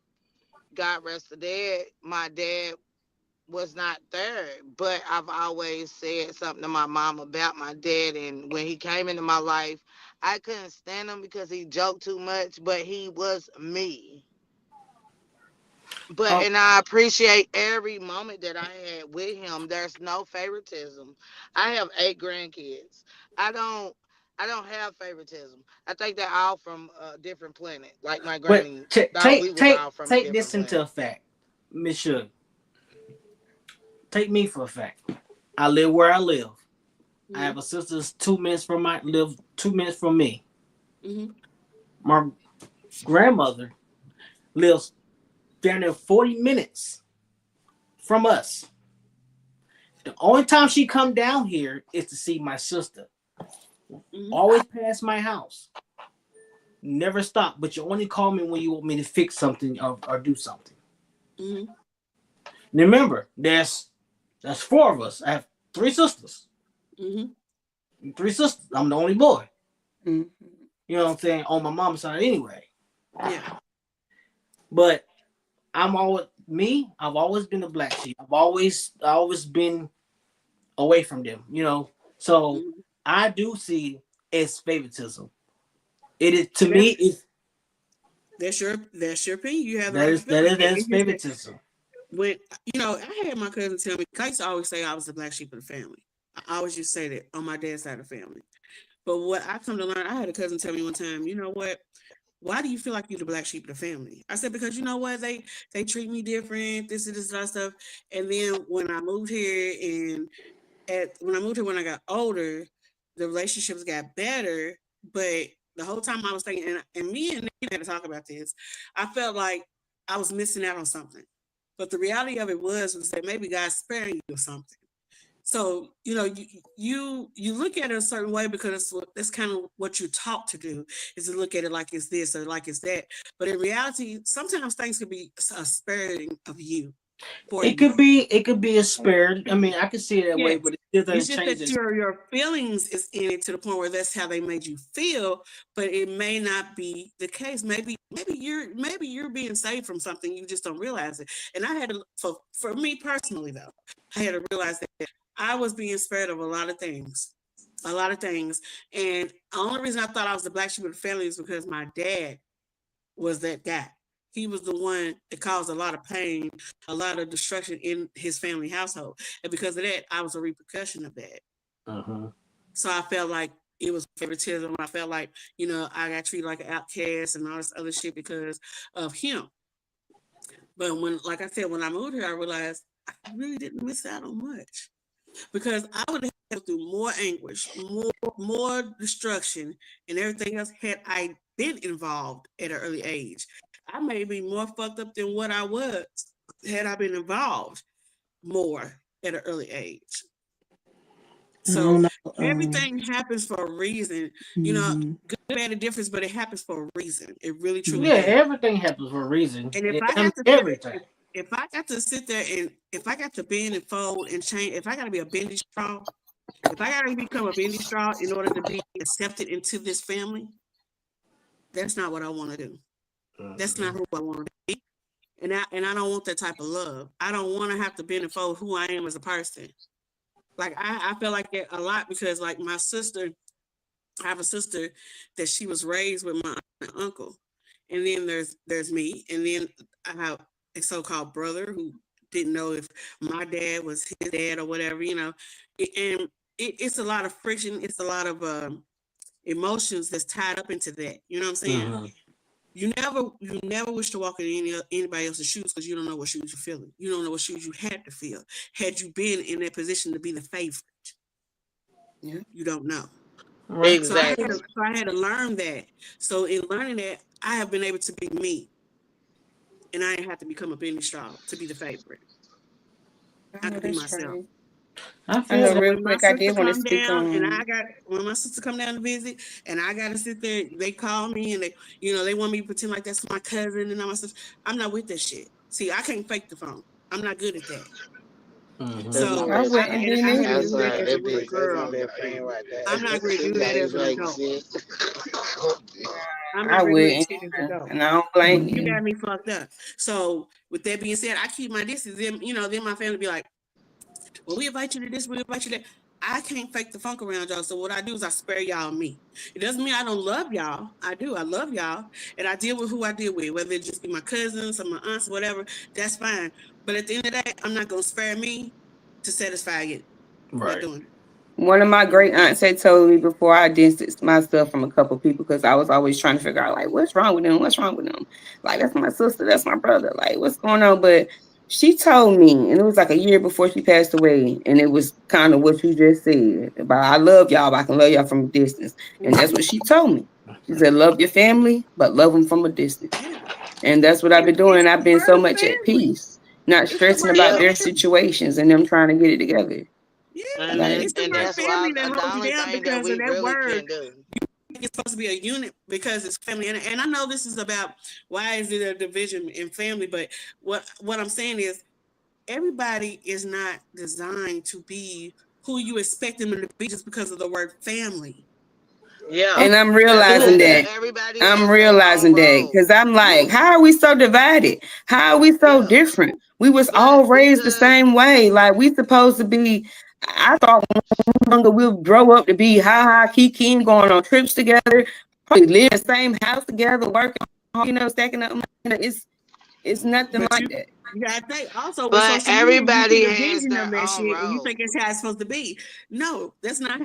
God rest the dead, my dad was not there, but I've always said something to my mom about my dad, and when he came into my life, I couldn't stand him because he joked too much, but he was me. But Oh, and I appreciate every moment that I had with him. There's no favoritism. I have 8 grandkids. I don't I don't have favoritism. I think they're all from a different planet. Like my but granny thought we take was take all from a take different this into planet. effect, Miss Sugar. Take me for a fact. I live where I live. I have a sister that's 2 minutes from live 2 minutes from me. Mm-hmm. My grandmother lives down there 40 minutes from us. The only time she come down here is to see my sister. Mm-hmm. Always pass my house. Never stop. But you only call me when you want me to fix something or do something. Mm-hmm. Remember, that's 4 of us. I have 3 sisters. Mm-hmm. 3 sisters. I'm the only boy. Mm-hmm. You know what I'm saying? On my mom's side anyway. Yeah. But I've always been the black sheep. I've always been away from them, you know. So Mm-hmm. I do see as favoritism. It is to That's, me. It's that's your opinion. You have the that right to is feel like that. that is It's just that favoritism. when I had my cousin tell me, 'cause I used to always say I was the black sheep of the family. I always used to say that on my dad's side of the family. But what I come to learn, I had a cousin tell me one time, you know what? Why do you feel like you're the black sheep of the family? I said, because you know what? They treat me different, this and this and that stuff. And then when I moved here when I got older, the relationships got better. But the whole time I was thinking, and me and Nick had to talk about this, I felt like I was missing out on something. But the reality of it was that maybe God's sparing you of something. So you look at it a certain way because that's kind of what you're taught to do, is to look at it like it's this or like it's that. But in reality, sometimes things could be a sparing of you for It you. could be a spare. I mean, I can see it that way, Yes. but it still It's doesn't just change that it. your feelings is in it to the point where that's how they made you feel, but it may not be the case. Maybe you're being saved from something, you just don't realize it. And I had to, for me personally though, I had to realize that I was being spared of a lot of things. And the only reason I thought I was the black sheep of the family is because my dad was that guy. He was the one that caused a lot of pain, a lot of destruction in his family household. And because of that, I was a repercussion of that. Uh-huh. So I felt like it was favoritism. I felt like, I got treated like an outcast and all this other shit because of him. But like I said, when I moved here, I realized I really didn't miss out on much. Because I would have gone through more anguish, more destruction, and everything else had I been involved at an early age. I may be more fucked up than what I was had I been involved more at an early age. So everything happens for a reason. Good, bad, and difference, but it happens for a reason. It really, truly does. Everything happens for a reason. And if I got to sit there and if I got to bend and fold and change, if I got to be a bendy straw, if I got to become a bendy straw in order to be accepted into this family, that's not what I want to do. That's not who I want to be. And I don't want that type of love. I don't want to have to bend and fold who I am as a person. Like I feel like that a lot because like my sister, I have a sister that she was raised with my uncle. And then there's me. And then I have a so-called brother who didn't know if my dad was his dad or whatever, And it's a lot of friction. It's a lot of emotions that's tied up into that. You know what I'm saying? Uh-huh. You never wish to walk in anybody else's shoes because you don't know what shoes you're feeling. You don't know what shoes you had to feel. Had you been in that position to be the favorite, you don't know. Exactly. So I had to learn that. So in learning that, I have been able to be me. And I didn't have to become a bendy straw to be the favorite. I could be myself. I I feel know that. real When my quick, I sister did want to come speak down and on. when my sister come down to visit and I gotta sit there, they call me and they want me to pretend like that's my cousin and all my stuff. I'm not with that shit. See, I can't fake the phone. I'm not good at that. Mm-hmm. That's my So I best I wouldn't friend. be had to neither. do that Outside as a that little bitch, that's my girl. best friend right there. I'm not going to She do that got as his an like adult. shit. I'm I not going to do that wouldn't shit as an either, adult. and I don't blame You you. got me fucked up. So with that being said, I keep my distance. Then then my family be like, well, we invite you to this, we invite you to that. I can't fake the funk around y'all. So what I do is I spare y'all me. It doesn't mean I don't love y'all. I do. I love y'all. And I deal with who I deal with, whether it just be my cousins or my aunts, whatever, that's fine. But at the end of the day, I'm not going to spare me to satisfy it. Right. Not doing it. One of my great aunts had told me before I distanced myself from a couple people because I was always trying to figure out like what's wrong with them, what's wrong with them. Like that's my sister, that's my brother. Like what's going on? But she told me, and it was like a year before she passed away, and it was kind of what you just said about I love y'all, but I can love y'all from a distance, and that's what she told me. She said, "Love your family, but love them from a distance." And that's what I've been doing. It's And I've the been so birth much at family. peace, not It's the stressing birth about Yeah. their family. situations and them trying to get it together. Yeah, Like, it's the And birth that's why family that the holds you only down thing that because we of that really word. can do. It's supposed to be a unit because it's family, and I know this is about why is it a division in family, but what I'm saying is everybody is not designed to be who you expect them to be just because of the word family. Yeah. and I'm realizing that. Everybody I'm has their realizing own that role. because I'm like, how are we so divided? How are we so different? We was all But raised the because same way. Like we supposed to be. I thought when we'll grow up to be kiki, going on trips together, probably live in the same house together, working, stacking up money. It's nothing But like that. I think also with but social media, you see everybody the has vision their of that own shit, and you think role. it's how it's supposed to be. No, that's not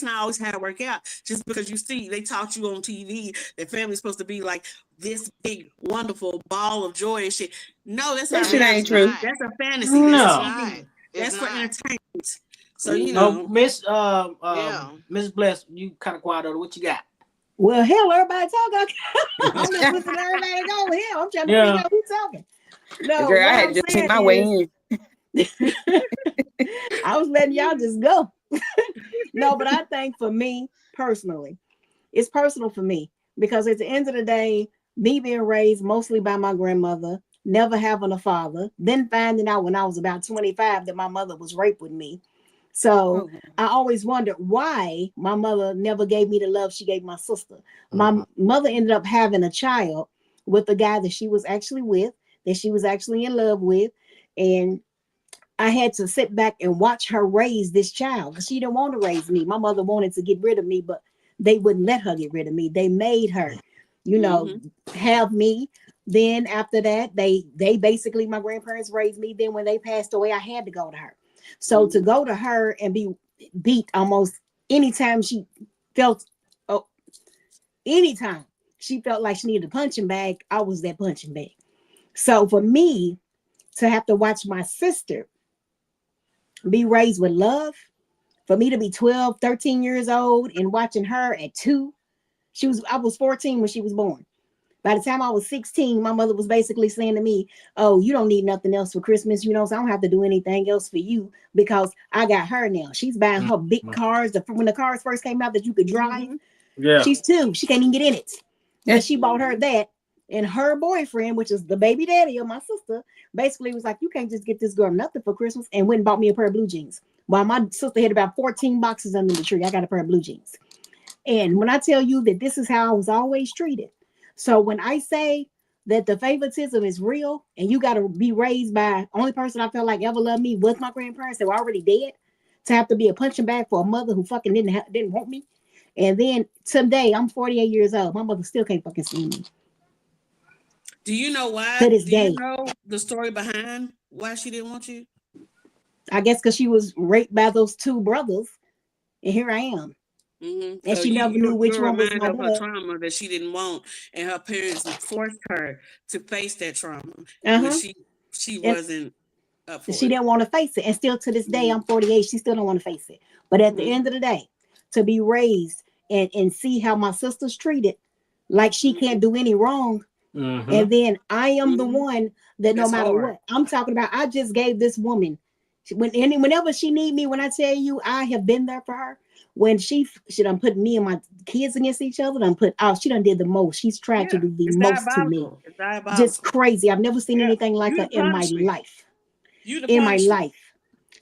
always how it work out. Just because you see they taught you on TV that family's supposed to be like this big, wonderful ball of joy and shit. No, that's That not shit And ain't it's reality. true. not. That's a fantasy. That's It's No. not. TV. It's That's for not. entertainment. So No, Miss Yeah. Miss Bless, you kind of quiet over. What you got? Well, hell, everybody talking. I'm just listening to everybody go. Hell, I'm trying to figure out who's talking. No, Girl, I what had I'm to just hit saying my way is, in. I was letting y'all just go. No, but I think for me personally, it's personal for me because at the end of the day, me being raised mostly by my grandmother, never having a father, then finding out when I was about 25 that my mother was raped with me. So I always wondered why my mother never gave me the love she gave my sister. My mother ended up having a child with a guy that she was actually with, that she was actually in love with. And I had to sit back and watch her raise this child because she didn't want to raise me. My mother wanted to get rid of me, but they wouldn't let her get rid of me. They made her, have me. Then after that, they basically, my grandparents raised me. Then when they passed away, I had to go to her. So to go to her and be beat almost anytime she felt, anytime she felt like she needed a punching bag, I was that punching bag. So for me to have to watch my sister be raised with love, for me to be 12, 13 years old and watching her at 2, I was 14 when she was born. By the time I was 16, my mother was basically saying to me, oh, you don't need nothing else for Christmas, so I don't have to do anything else for you because I got her now. She's buying her big cars. When the cars first came out that you could drive, she's 2. She can't even get in it. But she bought her that. And her boyfriend, which is the baby daddy of my sister, basically was like, you can't just get this girl nothing for Christmas, and went and bought me a pair of blue jeans. While my sister had about 14 boxes under the tree, I got a pair of blue jeans. And when I tell you that this is how I was always treated. So when I say that the favoritism is real and you got to be raised by, only person I felt like ever loved me was my grandparents that were already dead, to have to be a punching bag for a mother who fucking didn't want me. And then today I'm 48 years old. My mother still can't fucking see me. Do you know why? To this Do day. you know the story behind why she didn't want you? I guess because she was raped by those 2 brothers. And here I am. And So she never knew which one was my of her dad. trauma that she didn't want, and her parents forced her to face that trauma when she wasn't up for it. She didn't want to face it. And still to this day, I'm 48. She still don't want to face it. But at the end of the day, to be raised and see how my sister's treated, like she can't do any wrong. And then I am the one that no matter what, I'm talking about, I just gave this woman Whenever she need me, when I tell you I have been there for her, when she done put me and my kids against each other, she done did the most. She's tried to do the most to me. It's diabolical. Just crazy. I've never seen anything like her in my life. In my life.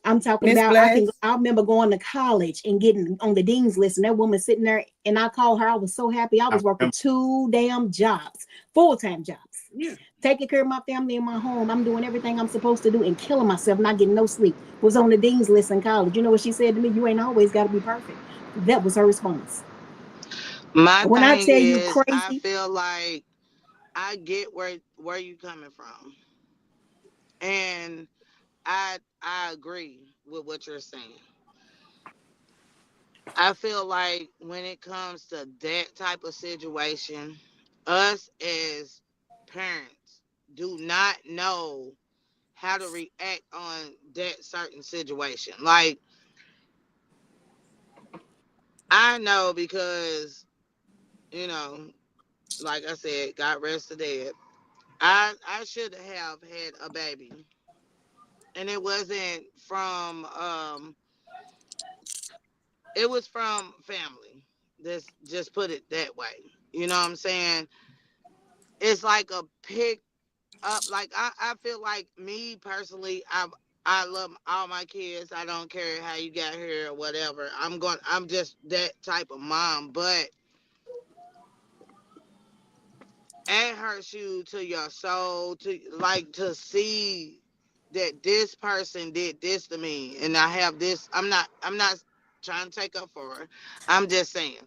I'm talking about, I remember going to college and getting on the dean's list, and that woman sitting there, and I called her. I was so happy. I was working 2 damn jobs, full-time jobs. Yeah. Taking care of my family and my home. I'm doing everything I'm supposed to do and killing myself, not getting no sleep. Was on the dean's list in college. You know what she said to me? You ain't always got to be perfect. That was her response. When I tell you crazy, I feel like I get where you coming from, and I agree with what you're saying. I feel like when it comes to that type of situation, us as parents do not know how to react on that certain situation. Like, I know because, you know, like I said, God rest the dead. I should have had a baby. And it wasn't from it was from family. Let's just put it that way. You know what I'm saying? It's like a pick up. Like I feel like, me personally, I love all my kids. I don't care how you got here or whatever. I'm just that type of mom. But it hurts you to your soul to see that this person did this to me, and I have this. I'm not trying to take up for her. I'm just saying.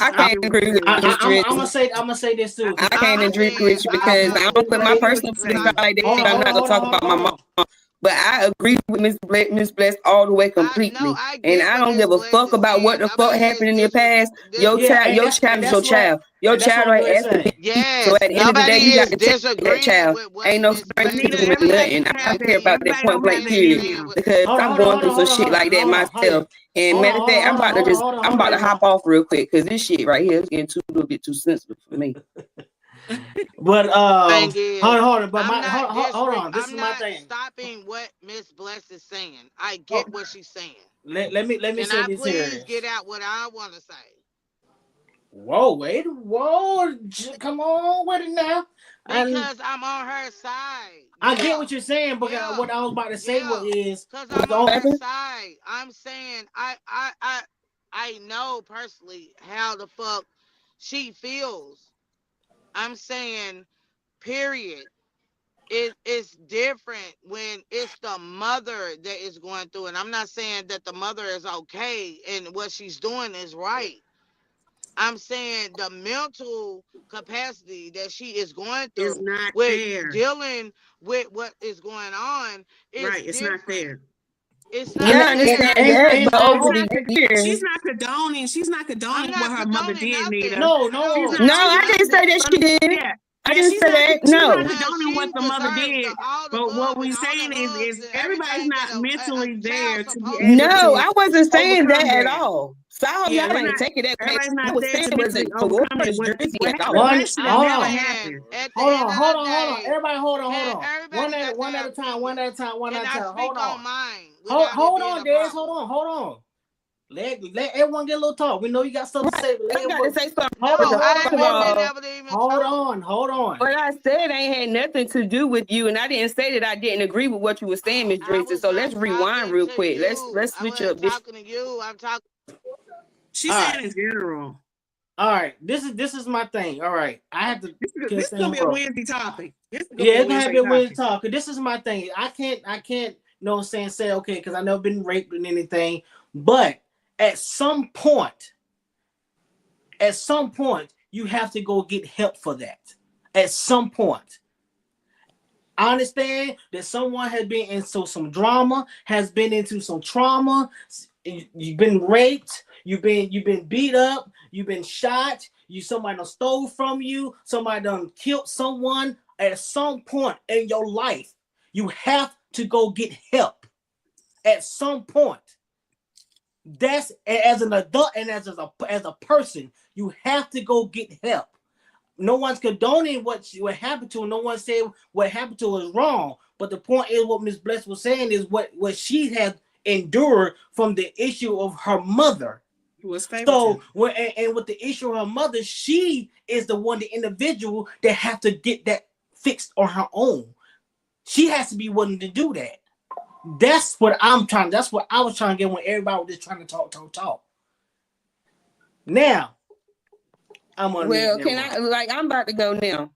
I can't agree with you. I'm gonna say this too. I can't agree with you because I don't put my personal feelings out like that. I'm not gonna talk about my mom. But I agree with Miss Bless all the way completely. And I don't give a fuck about what the fuck happened in your past. Your child is your child. Your child ain't asking me. Yes, So at the end of the day, you got to take that child. Ain't no Benita, with nothing. I don't care about that point blank period. Because I'm going through some shit like that myself. And matter of fact, I'm about to hop off real quick because this shit right here is getting a little bit too sensitive for me. But hold on. But hold on. This I'm is my not thing. Stopping what Miss Bless is saying. I get what she's saying. Let me say this here. Please get out what I want to say. Whoa, come on with it now. Because I'm on her side. I get what you're saying, but what I was about to say is because I'm on her side. I'm saying I know personally how the fuck she feels. I'm saying, period. It's different when it's the mother that is going through, and I'm not saying that the mother is okay and what she's doing is right. I'm saying the mental capacity that she is going through dealing with what is going on is right. It's different. Not fair. It's not She's not condoning. She's not condoning what her mother did, Nita. No, I didn't say that she did. Yeah. I didn't say that. No. She's not condoning what the mother did. But what we're saying is everybody's not mentally there to be able No, to I wasn't saying that at all. So y'all ain't taking that. Everybody's I not was there saying to it wasn't Hold on. Everybody, hold on. One at a time. Hold on. Hold on, Des. Hold on. Let everyone get a little talk. We know you got something to say. I got to say something. Hold on. What I said ain't had nothing to do with you, and I didn't say that I didn't agree with what you were saying, Miss Drayson. So let's rewind real quick. Let's switch up this. Talking to you. I'm talking. She's saying in general. All right, this is my thing. All right, I have to. This is gonna be a Wednesday topic. It's gonna be a Wednesday talk. This is my thing. I can't. You know what I'm saying? Say okay, because I've never been raped or anything. But at some point, you have to go get help for that. At some point, I understand that someone has been into some drama, has been into some trauma. You've been raped. You've been beat up. You've been shot. Somebody done stole from you. Somebody done killed someone. At some point in your life, you have to go get help. At some point. That's as an adult and as a person, you have to go get help. No one's condoning what happened to him. No one said what happened to him was wrong. But the point is, what Miss Bless was saying is what she has endured from the issue of her mother. So, and with the issue of her mother, she is the individual that have to get that fixed on her own. She has to be willing to do that. That's what I was trying to get when everybody was just trying to talk. Now, I'm about to go now.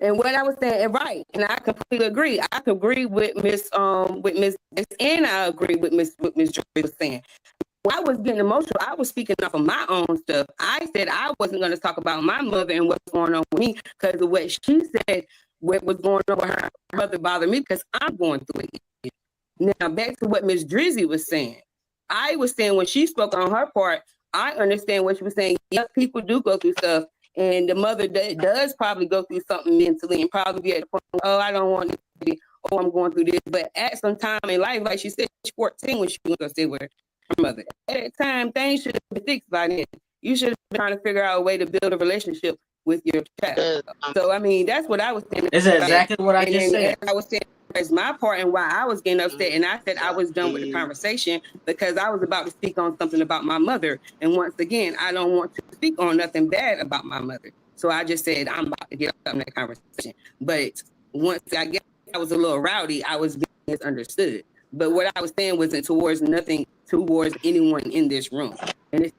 And what I was saying, right, and I completely agree. I could agree with Miss and I agree with Miss Joy was saying. When I was getting emotional, I was speaking off of my own stuff. I said I wasn't going to talk about my mother and what's going on with me because of what she said, what was going on with her mother bothered me because I'm going through it. Now, back to what Miss Drizzy was saying. I was saying when she spoke on her part, I understand what she was saying. Yes, people do go through stuff. And the mother does probably go through something mentally and probably be at the point, oh, I don't want to be, oh, I'm going through this. But at some time in life, like she said, she's 14 when she was going to stay with her mother. At that time, things should have been fixed by then. You should have been trying to figure out a way to build a relationship with your child. So, I mean, that's what I was saying. Is that exactly what I just said? I was saying that's my part and why I was getting upset. And I said I was done with the conversation because I was about to speak on something about my mother. And once again, I don't want to speak on nothing bad about my mother. So I just said I'm about to get up in that conversation. But once I guess I was a little rowdy, I was being misunderstood. But what I was saying wasn't towards anyone in this room. And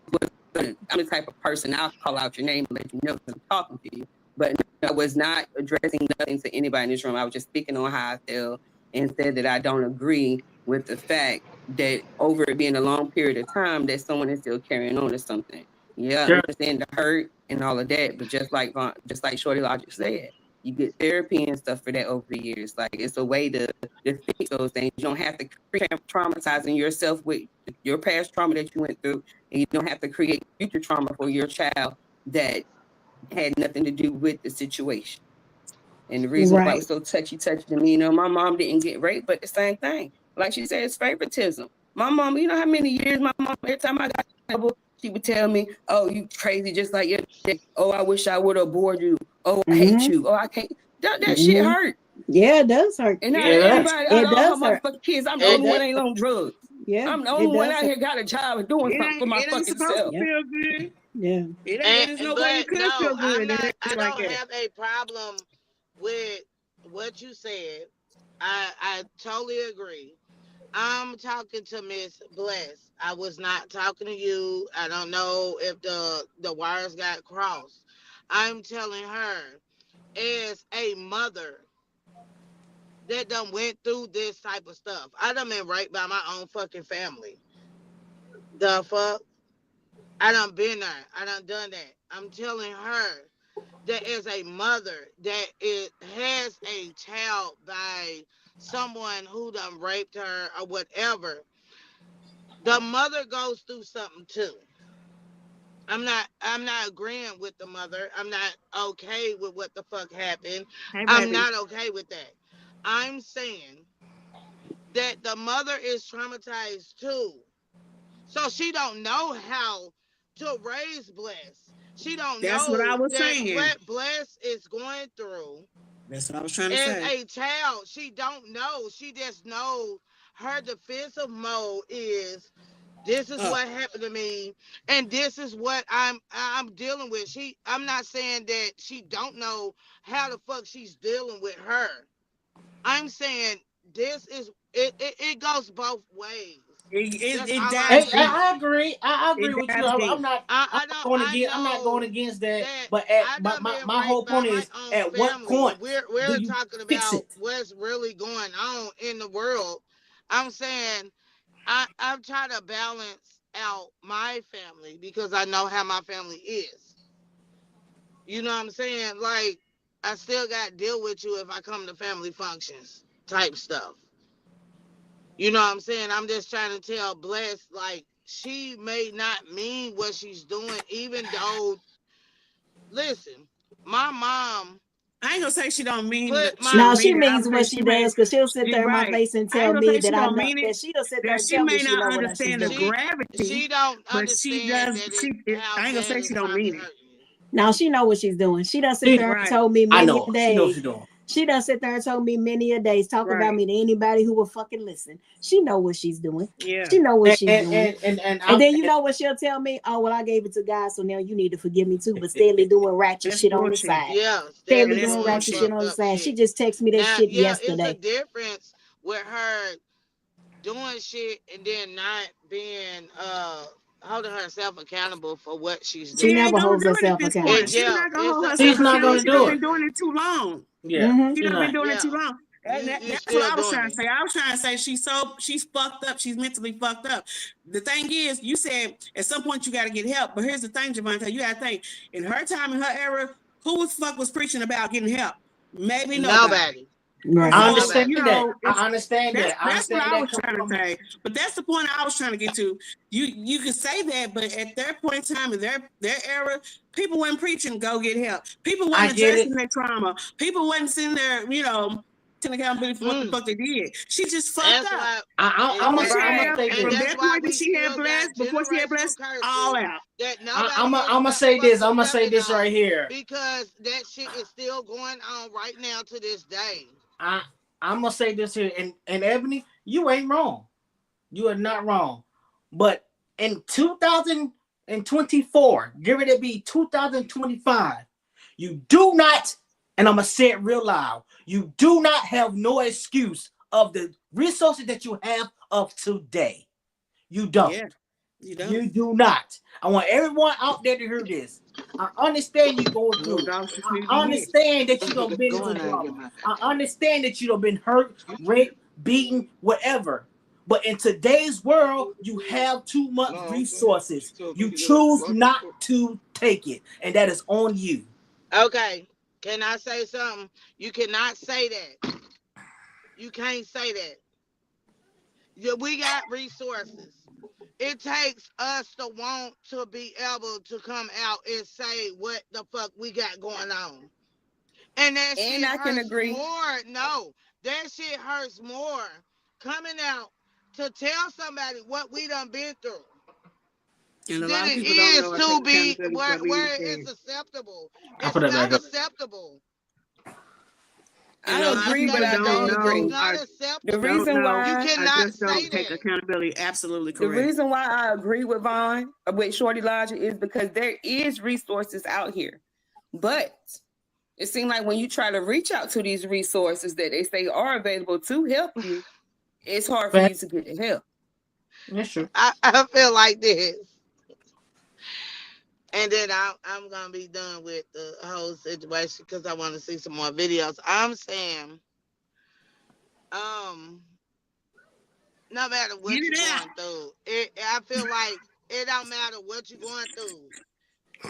I'm the type of person, I'll call out your name and let you know I'm talking to you. But I was not addressing nothing to anybody in this room. I was just speaking on how I feel and said that I don't agree with the fact that over it being a long period of time that someone is still carrying on to something. Yeah, sure. I understand the hurt and all of that, but just like Shorty Logic said, you get therapy and stuff for that over the years. Like it's a way to fix those things. You don't have to keep traumatizing yourself with your past trauma that you went through, and you don't have to create future trauma for your child that had nothing to do with the situation. And the reason why it was so touchy to me, my mom didn't get raped, but the same thing. Like she said, it's favoritism. My mom, you know how many years my mom, every time I got in trouble, she would tell me, oh, you crazy just like your shit. Oh, I wish I would have aborted you. Oh, I hate you. Oh, I can't. That shit hurt. Yeah, it does hurt. And everybody, all my motherfucking kids, I'm the only one ain't on drugs. Yeah, I'm the only one out here got a job and doing something for my fucking self. Feel good. Yeah. There's no way you could feel good. I don't have a problem with what you said. I totally agree. I'm talking to Miss Bless. I was not talking to you. I don't know if the wires got crossed. I'm telling her, as a mother that done went through this type of stuff. I done been raped by my own fucking family. The fuck? I done been there. I done that. I'm telling her that as a mother that has a child by someone who done raped her or whatever, the mother goes through something too. I'm not agreeing with the mother. I'm not okay with what the fuck happened. Hey, I'm not okay with that. I'm saying that the mother is traumatized too. So she don't know how to raise Bless. She don't know what I was saying. What Bless is going through. That's what I was trying to say. As a child, she don't know. She just knows her defensive mode is this is what happened to me, and this is what I'm dealing with. I'm not saying that she don't know how the fuck she's dealing with her. I'm saying this is it goes both ways. I agree. I agree with you. I'm not going against that. But my whole point is, at what point we're talking about what's really going on in the world. I'm saying I'm trying to balance out my family because I know how my family is. You know what I'm saying? Like, I still got to deal with you if I come to family functions type stuff. You know what I'm saying? I'm just trying to tell Bless, like, she may not mean what she's doing, even though, listen, my mom. I ain't gonna say she don't mean it. No, she means what she does, because she'll sit there in my face and tell me that I know that she'll sit there and tell me she don't understand the gravity. She don't understand. I ain't gonna say she don't mean it. Now she know what she's doing. She done sit there and told me many days She done sit there and told me many a days, talk about me to anybody who will fucking listen. She know what she's doing. Yeah. She know what she's doing. And then you know what she'll tell me? Oh, well, I gave it to God, so now you need to forgive me too. But steadily doing ratchet shit on the side. Yeah. Steadily doing ratchet shit on the side. She just texted me that shit yesterday. It's a difference with her doing shit and then not being holding herself accountable for what she's doing. She never holds herself accountable. She's not gonna hold herself She's not gonna do it. She's been doing it too long. Yeah. She's been doing it too long. That's what I was trying to say. I was trying to say she's fucked up. She's mentally fucked up. The thing is, you said at some point you got to get help. But here's the thing, Javonte, you got to think in her time, in her era, who the fuck was preaching about getting help? Maybe nobody. Right. I understand that. I understand that. That's what I was trying to say. But that's the point I was trying to get to. You can say that, but at their point in time, in their era, people weren't preaching go get help. People weren't addressing their trauma. People wasn't sitting there, taking accountability for what the fuck they did. She just fucked up. I'm gonna say From this. that point that she had blessed, before she had blessed, all out. I'm gonna say this. I'm gonna say this right here. Because that shit is still going on right now to this day. I'm gonna say this here, and Ebony, you ain't wrong. You are not wrong. But in 2024, give it to be 2025, you do not, and I'm gonna say it real loud, you do not have no excuse of the resources that you have of today. You don't. Yeah, you don't. You do not. I want everyone out there to hear this. I understand you going through. I understand that you don't been through drama. I understand that you don't been hurt, raped, beaten, whatever. But in today's world, you have too much resources. You choose not to take it, and that is on you. Okay, can I say something? You cannot say that. You can't say that. We got resources. It takes us to want to be able to come out and say what the fuck we got going on. And that shit I can agree more. No, that shit hurts more coming out to tell somebody what we done been through. And a than lot of it people don't know is to be what where it's acceptable. I'll It's put that not back up. acceptable. I agree, but I don't agree. It's not acceptable. The reason why You cannot I just don't say take that. accountability. Absolutely The correct. reason why I agree with Vaughn, with Shorty Logic, is because there is resources out here. But it seems like when you try to reach out to these resources that they say are available to help you, it's hard for you to get the help. That's true. I feel like this. And then I'm going to be done with the whole situation because I want to see some more videos. I'm saying, no matter what you're going through, I feel like it don't matter what you're going through.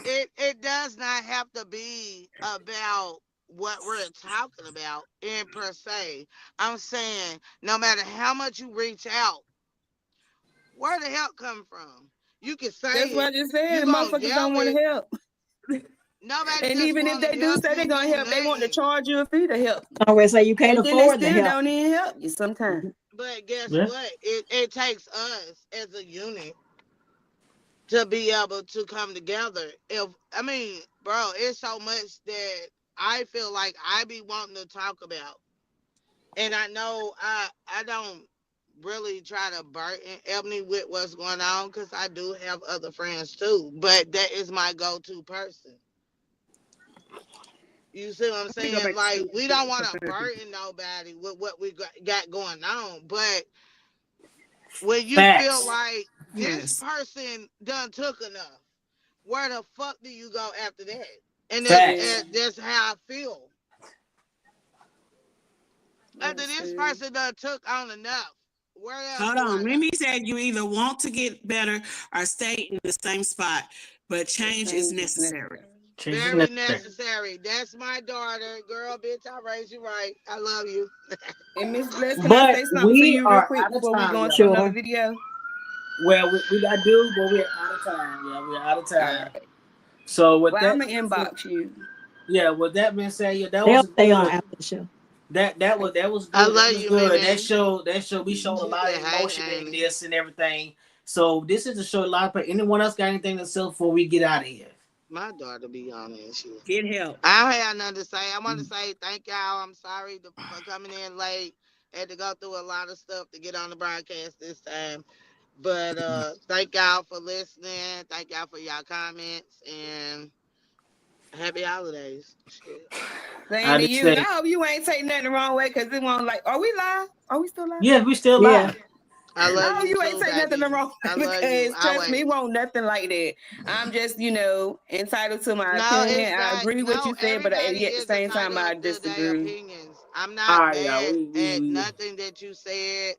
It does not have to be about what we're talking about in per se. I'm saying no matter how much you reach out, where the help come from? You can say that's what I just said. You Motherfuckers don't want to help. Nobody And just even if they do say they're gonna help, they want to charge you a fee to help. I always say you can't And then afford they the still help. don't even help you sometimes. But guess Yeah. what? It takes us as a unit to be able to come together. Bro, it's so much that I feel like I be wanting to talk about. And I know I don't really try to burden Ebony with what's going on because I do have other friends too. But that is my go-to person. You see what I'm saying? Like, we don't want to burden nobody with what we got going on. But when you feel like this person done took enough, where the fuck do you go after that? And that's how I feel. After this person done took on enough, where else? Hold on. Mimi said you either want to get better or stay in the same spot, but change is necessary. Very necessary. That's my daughter. Girl, bitch, I raised you right. I love you. And Miss Bliss, can I say something to you real quick before we go into another video? Well, we got to do, but we're out of time. Yeah, we're out of time. Right. So with that, I'm gonna inbox you. Yeah, with that being said, yeah, that They'll was stay on after the show. That was good. I love you, good. Man. That show we showed a lot of emotion in this and everything. So this is a show a lot, but anyone else got anything to say before we get out of here? My daughter be on it. She Get help. I don't have nothing to say. I want to say thank y'all. I'm sorry for coming in late. Had to go through a lot of stuff to get on the broadcast this time. But thank y'all for listening. Thank y'all for y'all comments and happy holidays. Shit. Same to you. And I hope you ain't taking nothing the wrong way because it won't like, are we live? Are we still live? Yeah, we still live. I love you. You ain't too, say nothing baby. wrong because trust me, it won't nothing like that. I'm just, entitled to my opinion. I agree with what you said, but at the same time, I disagree. Opinions. I'm not mad at nothing that you said.